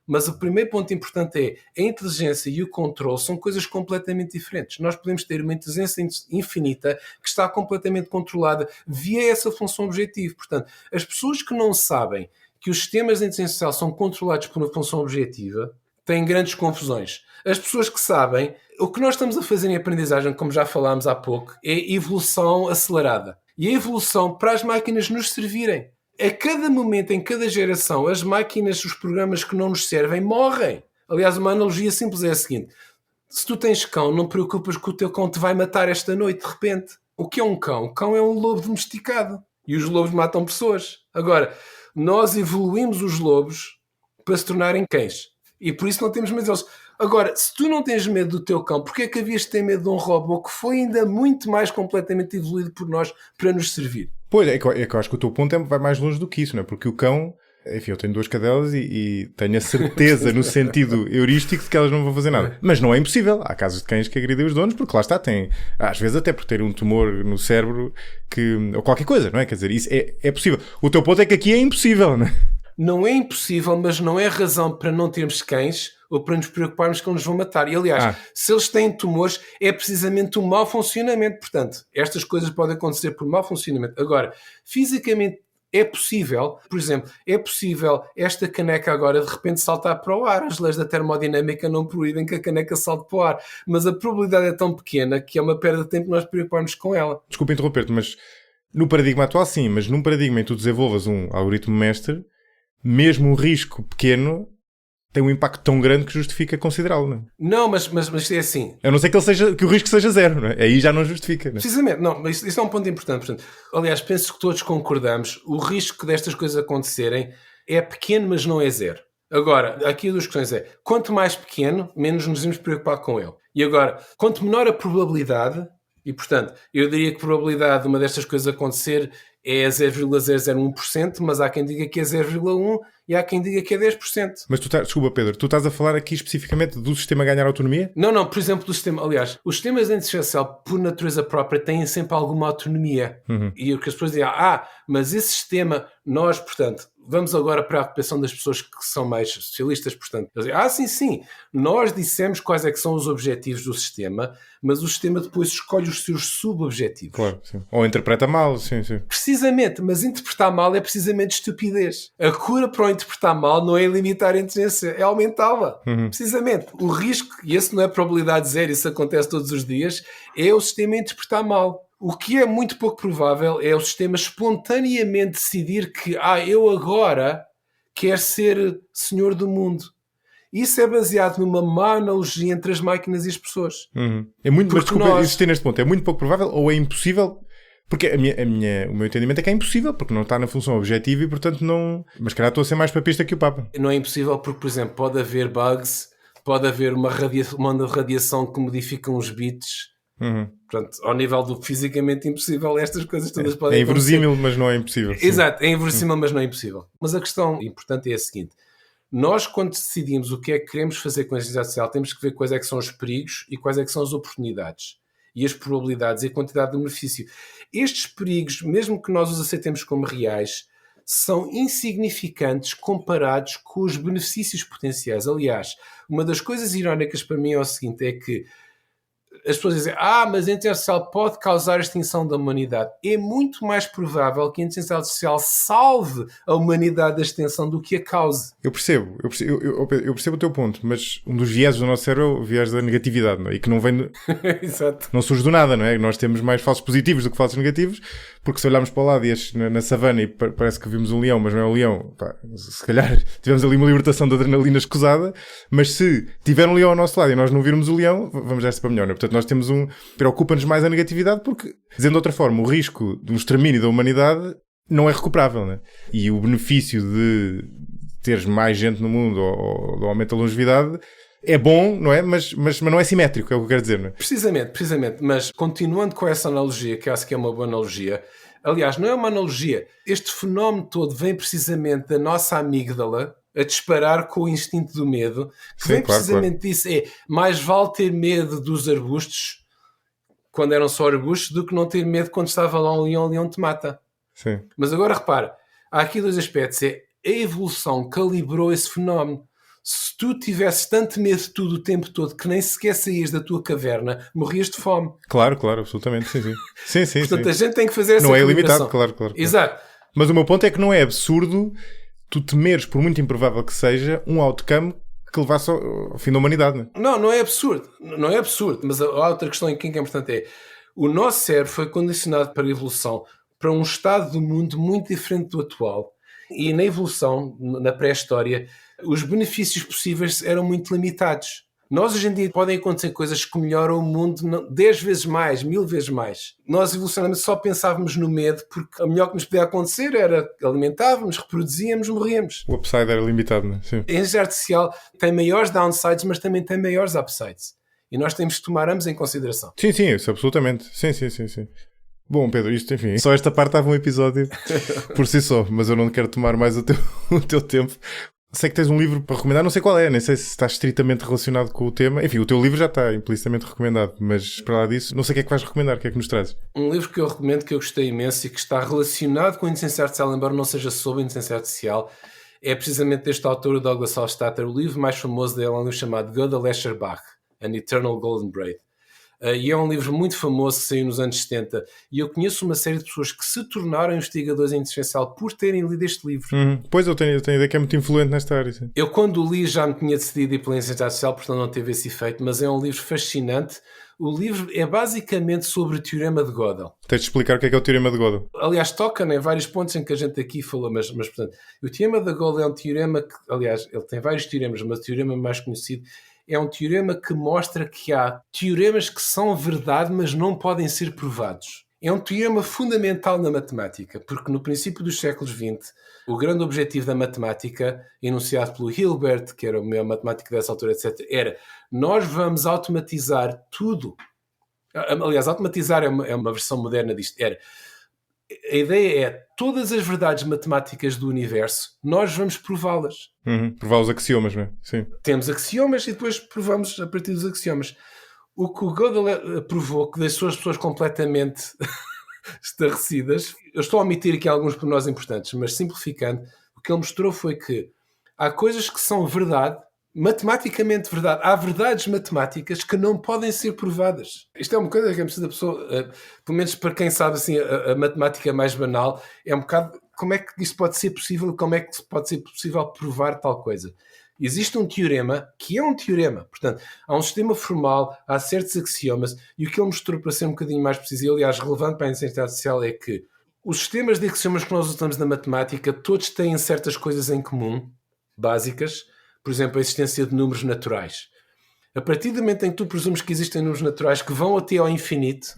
Mas o primeiro ponto importante é a inteligência e o controle são coisas completamente diferentes. Nós podemos ter uma inteligência infinita que está completamente controlada via essa função objetiva. Portanto, as pessoas que não sabem que os sistemas de inteligência artificial são controlados por uma função objetiva têm grandes confusões. As pessoas que sabem, o que nós estamos a fazer em aprendizagem, como já falámos há pouco, é evolução acelerada. E a evolução para as máquinas nos servirem. A cada momento, em cada geração, as máquinas, os programas que não nos servem, morrem. Aliás, uma analogia simples é a seguinte. Se tu tens cão, não te preocupas que o teu cão te vai matar esta noite, de repente. O que é um cão? O cão é um lobo domesticado. E os lobos matam pessoas. Agora, nós evoluímos os lobos para se tornarem cães. E por isso não temos medo deles. Agora, se tu não tens medo do teu cão, porquê é que havias de ter medo de um robô que foi ainda muito mais completamente evoluído por nós para nos servir? Pois, é que eu acho que o teu ponto vai mais longe do que isso, não é? Porque o cão, enfim, eu tenho 2 cadelas e tenho a certeza, no sentido heurístico, de que elas não vão fazer nada. Mas não é impossível. Há casos de cães que agridem os donos, porque lá está, tem, às vezes até por ter um tumor no cérebro, ou qualquer coisa, não é? Quer dizer, isso é possível. O teu ponto é que aqui é impossível, não é? Não é impossível, mas não é razão para não termos cães ou para nos preocuparmos que nos vão matar. E, aliás, se eles têm tumores, é precisamente um mau funcionamento. Portanto, estas coisas podem acontecer por mau funcionamento. Agora, fisicamente é possível, por exemplo, é possível esta caneca agora de repente saltar para o ar. As leis da termodinâmica não proíbem que a caneca salte para o ar. Mas a probabilidade é tão pequena que é uma perda de tempo nós preocuparmos com ela. Desculpa interromper-te, mas no paradigma atual sim, mas num paradigma em que tu desenvolvas um algoritmo mestre, mesmo um risco pequeno tem um impacto tão grande que justifica considerá-lo, não é? Não, mas é assim. A não ser que o risco seja zero, não é? Aí já não justifica, não é? Precisamente, não, mas isso é um ponto importante. Portanto, aliás, penso que todos concordamos, o risco destas coisas acontecerem é pequeno, mas não é zero. Agora, aqui as duas questões é, quanto mais pequeno, menos nos vamos preocupar com ele. E agora, quanto menor a probabilidade, E, portanto, eu diria que a probabilidade de uma destas coisas acontecer é 0,001%, mas há quem diga que é 0,1% e há quem diga que é 10%. Mas desculpa, Pedro, tu estás a falar aqui especificamente do sistema ganhar autonomia? Não, por exemplo, do sistema. Aliás, os sistemas de inteligência artificial, por natureza própria, têm sempre alguma autonomia. E o que as pessoas dizem, mas esse sistema, nós, portanto, vamos agora para a ocupação das pessoas que são mais especialistas, portanto, eles dizem, sim, nós dissemos quais é que são os objetivos do sistema, mas o sistema depois escolhe os seus sub-objetivos. Claro, sim. Ou interpreta mal, sim. Precisamente, mas interpretar mal é precisamente estupidez. A cura para o interpretar mal não é limitar a inteligência, é aumentá-la. Precisamente. O risco, e esse não é probabilidade zero, isso acontece todos os dias, é o sistema interpretar mal. O que é muito pouco provável é o sistema espontaneamente decidir que eu agora quero ser senhor do mundo. Isso é baseado numa má analogia entre as máquinas e as pessoas. É muito, mas desculpa, existir neste ponto, é muito pouco provável ou é impossível? Porque o meu entendimento é que é impossível, porque não está na função objetiva e, portanto, não... Mas, calhar, estou a ser mais papista que o Papa. Não é impossível porque, por exemplo, pode haver bugs, pode haver uma onda de radiação que modifica uns bits. Portanto, ao nível do fisicamente impossível, estas coisas todas podem acontecer. É inverossímil, mas não é impossível. Exato, é inverossímil, mas não é impossível. Mas a questão importante é a seguinte. Nós, quando decidimos o que é que queremos fazer com a inteligência artificial, temos que ver quais é que são os perigos e quais é que são as oportunidades. E as probabilidades e a quantidade de benefício. Estes perigos, mesmo que nós os aceitemos como reais, são insignificantes comparados com os benefícios potenciais. Aliás, uma das coisas irónicas para mim é o seguinte, é que as pessoas dizem, mas a inteligência artificial pode causar a extinção da humanidade. É muito mais provável que a inteligência artificial salve a humanidade da extinção do que a cause. Eu percebo o teu ponto, mas um dos vieses do nosso cérebro é o viés da negatividade, não é? E que não vem... Exato. Não surge do nada, não é? Nós temos mais falsos positivos do que falsos negativos, porque se olharmos para o lado e na savana e parece que vimos um leão, mas não é um leão, se calhar tivemos ali uma libertação de adrenalina escusada, mas se tiver um leão ao nosso lado e nós não virmos o leão, vamos desta para melhor, não é? Portanto, nós temos preocupa-nos mais a negatividade porque, dizendo de outra forma, o risco de um extermínio da humanidade não é recuperável, não é? E o benefício de teres mais gente no mundo ou do aumento da longevidade é bom, não é? Mas não é simétrico, é o que eu quero dizer, não é? Precisamente. Mas continuando com essa analogia, que acho que é uma boa analogia, aliás, não é uma analogia. Este fenómeno todo vem precisamente da nossa amígdala a disparar com o instinto do medo, que vem precisamente disso. Mais vale ter medo dos arbustos, quando eram só arbustos, do que não ter medo quando estava lá um leão te mata. Sim. Mas agora repara, há aqui dois aspectos. A evolução calibrou esse fenómeno. Se tu tivesses tanto medo de tudo o tempo todo que nem sequer saías da tua caverna, morrias de fome. Claro, absolutamente, sim. Portanto, a gente tem que fazer essa não é ilimitado, claro. Exato. Mas o meu ponto é que não é absurdo tu temeres, por muito improvável que seja, um outcome que levasse ao fim da humanidade. Não é absurdo. Não é absurdo. Mas a outra questão que é importante é o nosso cérebro foi condicionado para a evolução para um estado do mundo muito diferente do atual. E na evolução, na pré-história, os benefícios possíveis eram muito limitados. Nós hoje em dia podem acontecer coisas que melhoram o mundo 10 vezes mais, 1000 vezes mais. Nós evolucionalmente só pensávamos no medo porque o melhor que nos podia acontecer era alimentávamos, reproduzíamos, morríamos. O upside era limitado, não é? Sim. A inteligência artificial tem maiores downsides, mas também tem maiores upsides. E nós temos que tomar ambos em consideração. Sim, isso absolutamente. Sim. Bom, Pedro, isto, enfim, só esta parte estava um episódio por si só, mas eu não quero tomar mais o teu tempo. Sei que tens um livro para recomendar, não sei qual é, nem sei se está estritamente relacionado com o tema. Enfim, o teu livro já está implicitamente recomendado, mas para lá disso, não sei o que é que vais recomendar, o que é que nos trazes? Um livro que eu recomendo, que eu gostei imenso e que está relacionado com a inteligência artificial, embora não seja sobre a inteligência artificial, é precisamente deste autor, o Douglas Hofstadter. O livro mais famoso dele é um livro chamado Gödel Escher Bach, An Eternal Golden Braid. E é um livro muito famoso que saiu nos anos 70 e eu conheço uma série de pessoas que se tornaram investigadores em inteligência artificial por terem lido este livro. Pois, eu tenho a ideia que é muito influente nesta área. Sim. Eu quando o li já me tinha decidido ir pela inteligência artificial, portanto não teve esse efeito, mas é um livro fascinante. O livro é basicamente sobre o Teorema de Gödel. Tens de explicar o que é o Teorema de Gödel. Aliás, toca em vários pontos em que a gente aqui falou, mas portanto, o Teorema de Gödel é um teorema que, aliás, ele tem vários teoremas, mas o teorema mais conhecido é um teorema que mostra que há teoremas que são verdade, mas não podem ser provados. É um teorema fundamental na matemática, porque no princípio dos séculos XX, o grande objetivo da matemática, enunciado pelo Hilbert, que era o maior matemático dessa altura, etc., era: nós vamos automatizar tudo Aliás, automatizar é uma versão moderna disto. A ideia é, todas as verdades matemáticas do universo, nós vamos prová-las. Provar os axiomas, não é? Sim. Temos axiomas e depois provamos a partir dos axiomas. O que o Gödel provou, que deixou as pessoas completamente estarrecidas, eu estou a omitir aqui alguns pormenores importantes, mas simplificando, o que ele mostrou foi que há coisas que são verdade, matematicamente verdade. Há verdades matemáticas que não podem ser provadas. Isto é uma coisa que é preciso da pessoa, pelo menos para quem sabe assim, a matemática mais banal, é um bocado como é que isto pode ser possível, como é que pode ser possível provar tal coisa. Existe um teorema, que é um teorema, portanto, há um sistema formal, há certos axiomas, e o que ele mostrou, para ser um bocadinho mais preciso, e aliás relevante para a inteligência artificial, é que os sistemas de axiomas que nós usamos na matemática, todos têm certas coisas em comum, básicas, por exemplo, a existência de números naturais. A partir do momento em que tu presumes que existem números naturais que vão até ao infinito,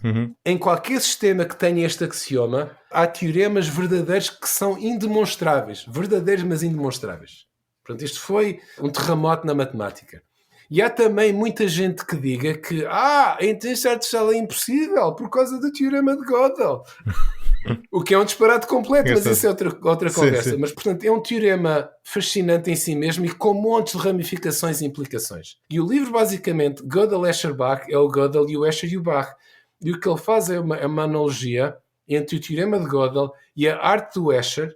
em qualquer sistema que tenha este axioma, há teoremas verdadeiros que são indemonstráveis. Verdadeiros, mas indemonstráveis. Portanto, isto foi um terremoto na matemática. E há também muita gente que diga que a inteligência artificial é impossível por causa do teorema de Gödel. O que é um disparate completo, mas isso é outra conversa. Sim. Mas, portanto, é um teorema fascinante em si mesmo e com montes de ramificações e implicações. E o livro, basicamente, Gödel, Escher, Bach, é o Gödel e o Escher e o Bach. E o que ele faz é uma analogia entre o teorema de Gödel e a arte do Escher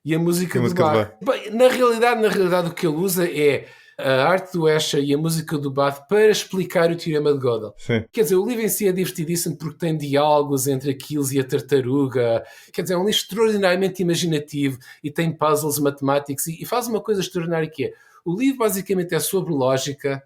e a música do Bach. Bem, na realidade, o que ele usa é a arte do Escher e a música do Bach para explicar o teorema de Gödel. Sim. Quer dizer, o livro em si é divertidíssimo porque tem diálogos entre Aquiles e a tartaruga. Quer dizer, é um livro extraordinariamente imaginativo e tem puzzles matemáticos e faz uma coisa extraordinária que é, o livro basicamente é sobre lógica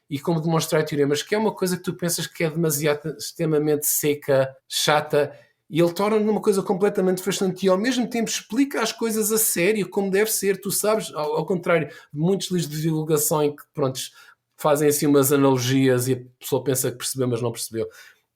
e como demonstrar teoremas, que é uma coisa que tu pensas que é demasiado, extremamente seca, chata, e ele torna numa coisa completamente fascinante e ao mesmo tempo explica as coisas a sério, como deve ser. Tu sabes, ao contrário de muitos livros de divulgação em que, pronto, fazem assim umas analogias e a pessoa pensa que percebeu, mas não percebeu.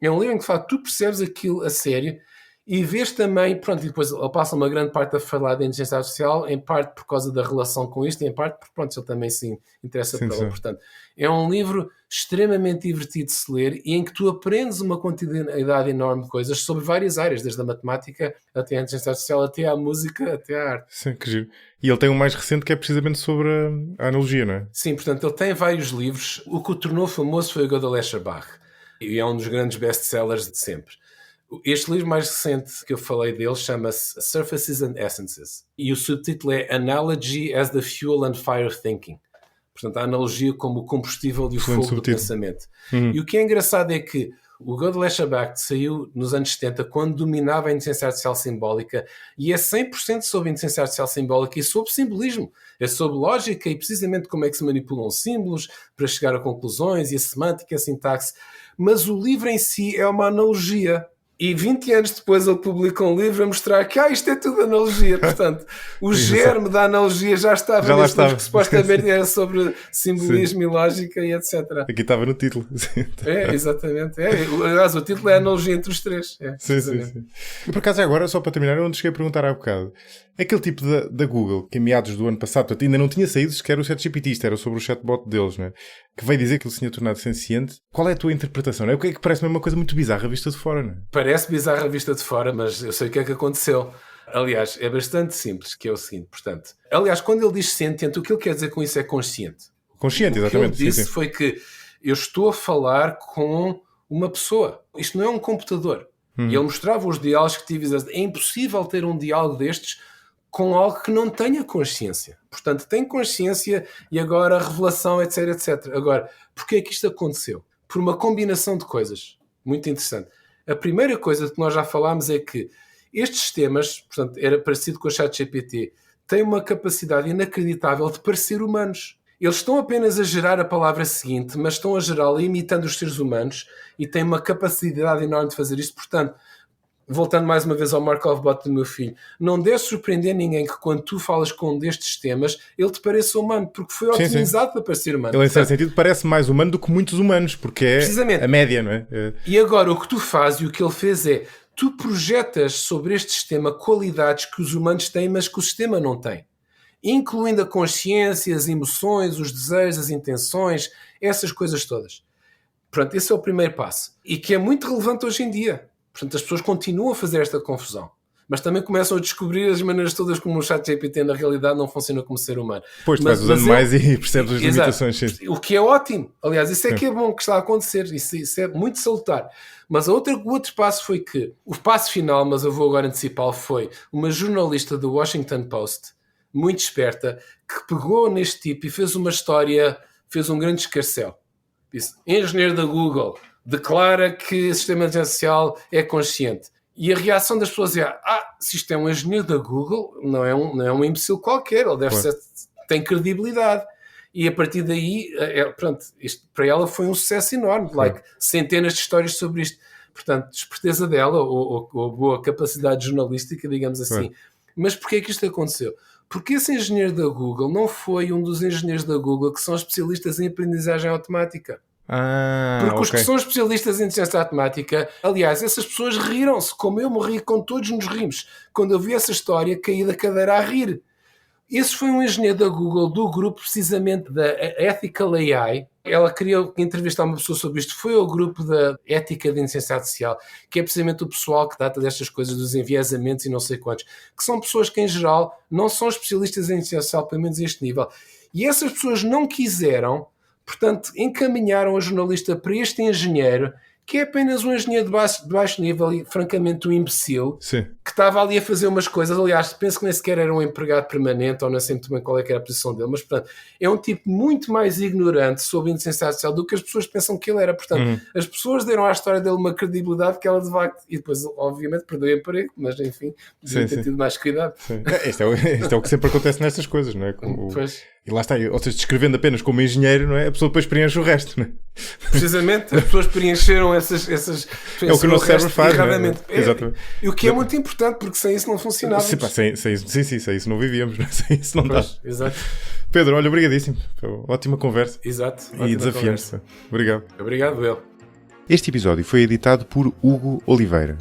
É um livro em que, de facto, tu percebes aquilo a sério e vês também, pronto, e depois ele passa uma grande parte a falar da inteligência artificial, em parte por causa da relação com isto, e em parte porque, pronto, ele também se interessa por ela. Portanto, é um livro extremamente divertido de se ler e em que tu aprendes uma quantidade enorme de coisas sobre várias áreas, desde a matemática até a inteligência artificial, até à música, até à arte. Sim, que giro. E ele tem um mais recente que é precisamente sobre a analogia, não é? Sim, portanto, ele tem vários livros. O que o tornou famoso foi o Gödel, Escher, Bach. E é um dos grandes best-sellers de sempre. Este livro mais recente que eu falei dele chama-se Surfaces and Essences. E o subtítulo é Analogy as the Fuel and Fire of Thinking. Portanto, a analogia como o combustível e o fogo do pensamento. E o que é engraçado é que o Gödel, Escher, Bach saiu nos anos 70 quando dominava a inteligência artificial simbólica e é 100% sobre inteligência artificial simbólica e sobre simbolismo. É sobre lógica e precisamente como é que se manipulam símbolos para chegar a conclusões e a semântica, a sintaxe. Mas o livro em si é uma analogia. E 20 anos depois ele publica um livro a mostrar que isto é tudo analogia. Portanto, o germe da analogia já estava neste livro que supostamente era sobre simbolismo e lógica e etc. Aqui estava no título. É, exatamente. Aliás, o título é a analogia entre os três. Sim. E por acaso agora, só para terminar, eu não te cheguei a perguntar há bocado. Aquele tipo da Google, que em meados do ano passado, portanto, ainda não tinha saído sequer o ChatGPT, isto era sobre o chatbot deles, não é? Que veio dizer que ele se tinha tornado senciente. Qual é a tua interpretação? Não é? O que é que parece-me uma coisa muito bizarra vista de fora, não é? Parece bizarra vista de fora, mas eu sei o que é que aconteceu. Aliás, é bastante simples, que é o seguinte, portanto. Aliás, quando ele diz sentiente, o que ele quer dizer com isso é consciente. Consciente, exatamente. O que ele disse foi que eu estou a falar com uma pessoa. Isto não é um computador. E ele mostrava os diálogos que tive. É impossível ter um diálogo destes com algo que não tenha consciência. Portanto, tem consciência e agora a revelação, etc, etc. Agora, porquê é que isto aconteceu? Por uma combinação de coisas. Muito interessante. A primeira coisa que nós já falámos é que estes sistemas, portanto, era parecido com o ChatGPT, têm uma capacidade inacreditável de parecer humanos. Eles estão apenas a gerar a palavra seguinte, mas estão a gerá-la imitando os seres humanos e têm uma capacidade enorme de fazer isso. Portanto, voltando mais uma vez ao Markov Bot do meu filho, não deve surpreender ninguém que quando tu falas com um destes temas, ele te pareça humano, porque foi otimizado para parecer humano. Ele, em certo sentido, parece mais humano do que muitos humanos, porque é a média, não é? E agora, o que tu fazes e o que ele fez é, tu projetas sobre este sistema qualidades que os humanos têm, mas que o sistema não tem. Incluindo a consciência, as emoções, os desejos, as intenções, essas coisas todas. Portanto, esse é o primeiro passo. E que é muito relevante hoje em dia. Portanto, as pessoas continuam a fazer esta confusão. Mas também começam a descobrir as maneiras todas como o ChatGPT na realidade não funciona como ser humano. Pois, tu vais usando mais e percebes as limitações. Sim. O que é ótimo. Aliás, isso é que é bom que está a acontecer. Isso é muito salutar. Mas o outro passo foi que, o passo final, mas eu vou agora antecipá-lo, foi uma jornalista do Washington Post, muito esperta, que pegou neste tipo e fez uma história, fez um grande escarcéu. Disse, engenheiro da Google declara que o sistema artificial é consciente. E a reação das pessoas é, se isto é um engenheiro da Google, não é um imbecil qualquer, ele deve ser, tem credibilidade. E a partir daí, pronto, isto para ela foi um sucesso enorme, centenas de histórias sobre isto. Portanto, esperteza dela, ou boa capacidade jornalística, digamos assim. Mas porquê é que isto aconteceu? Porque esse engenheiro da Google não foi um dos engenheiros da Google que são especialistas em aprendizagem automática. Porque os que são especialistas em inteligência automática, aliás, essas pessoas riram-se, como eu morri, como todos nos rimos. Quando eu vi essa história, caí da cadeira a rir. Esse foi um engenheiro da Google, do grupo precisamente da Ethical AI. Ela queria entrevistar uma pessoa sobre isto. Foi o grupo da Ética de Inteligência Artificial, que é precisamente o pessoal que trata destas coisas, dos enviesamentos e não sei quantos, que são pessoas que, em geral, não são especialistas em inteligência artificial, pelo menos a este nível. E essas pessoas não quiseram, portanto, encaminharam a jornalista para este engenheiro, que é apenas um engenheiro de baixo nível e, francamente, um imbecil, que estava ali a fazer umas coisas. Aliás, penso que nem sequer era um empregado permanente, ou não sei muito bem qual é que era a posição dele, mas, portanto, é um tipo muito mais ignorante sobre a inteligência artificial do que as pessoas pensam que ele era. Portanto, as pessoas deram à história dele uma credibilidade que ela de facto, e depois, obviamente, perdeu o emprego, mas, enfim, devia ter tido mais cuidado. Isto é o que sempre acontece nestas coisas, não é? E lá está, ou seja, descrevendo apenas como engenheiro, não é? A pessoa depois preenche o resto, não é? Precisamente, as pessoas preencheram essas é o que o nosso cérebro faz, erradamente. Exatamente. E o que é muito importante, porque sem isso não funcionava. Sem isso não vivíamos, não é? Sem isso não dá. Exato. Pedro, olha, obrigadíssimo. Foi uma ótima conversa. Exato. E desafiante. Obrigado. Obrigado, eu. Este episódio foi editado por Hugo Oliveira.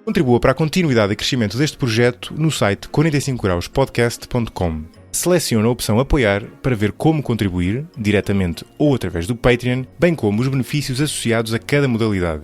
Contribua para a continuidade e crescimento deste projeto no site 45grauspodcast.com. Selecione a opção Apoiar para ver como contribuir, diretamente ou através do Patreon, bem como os benefícios associados a cada modalidade.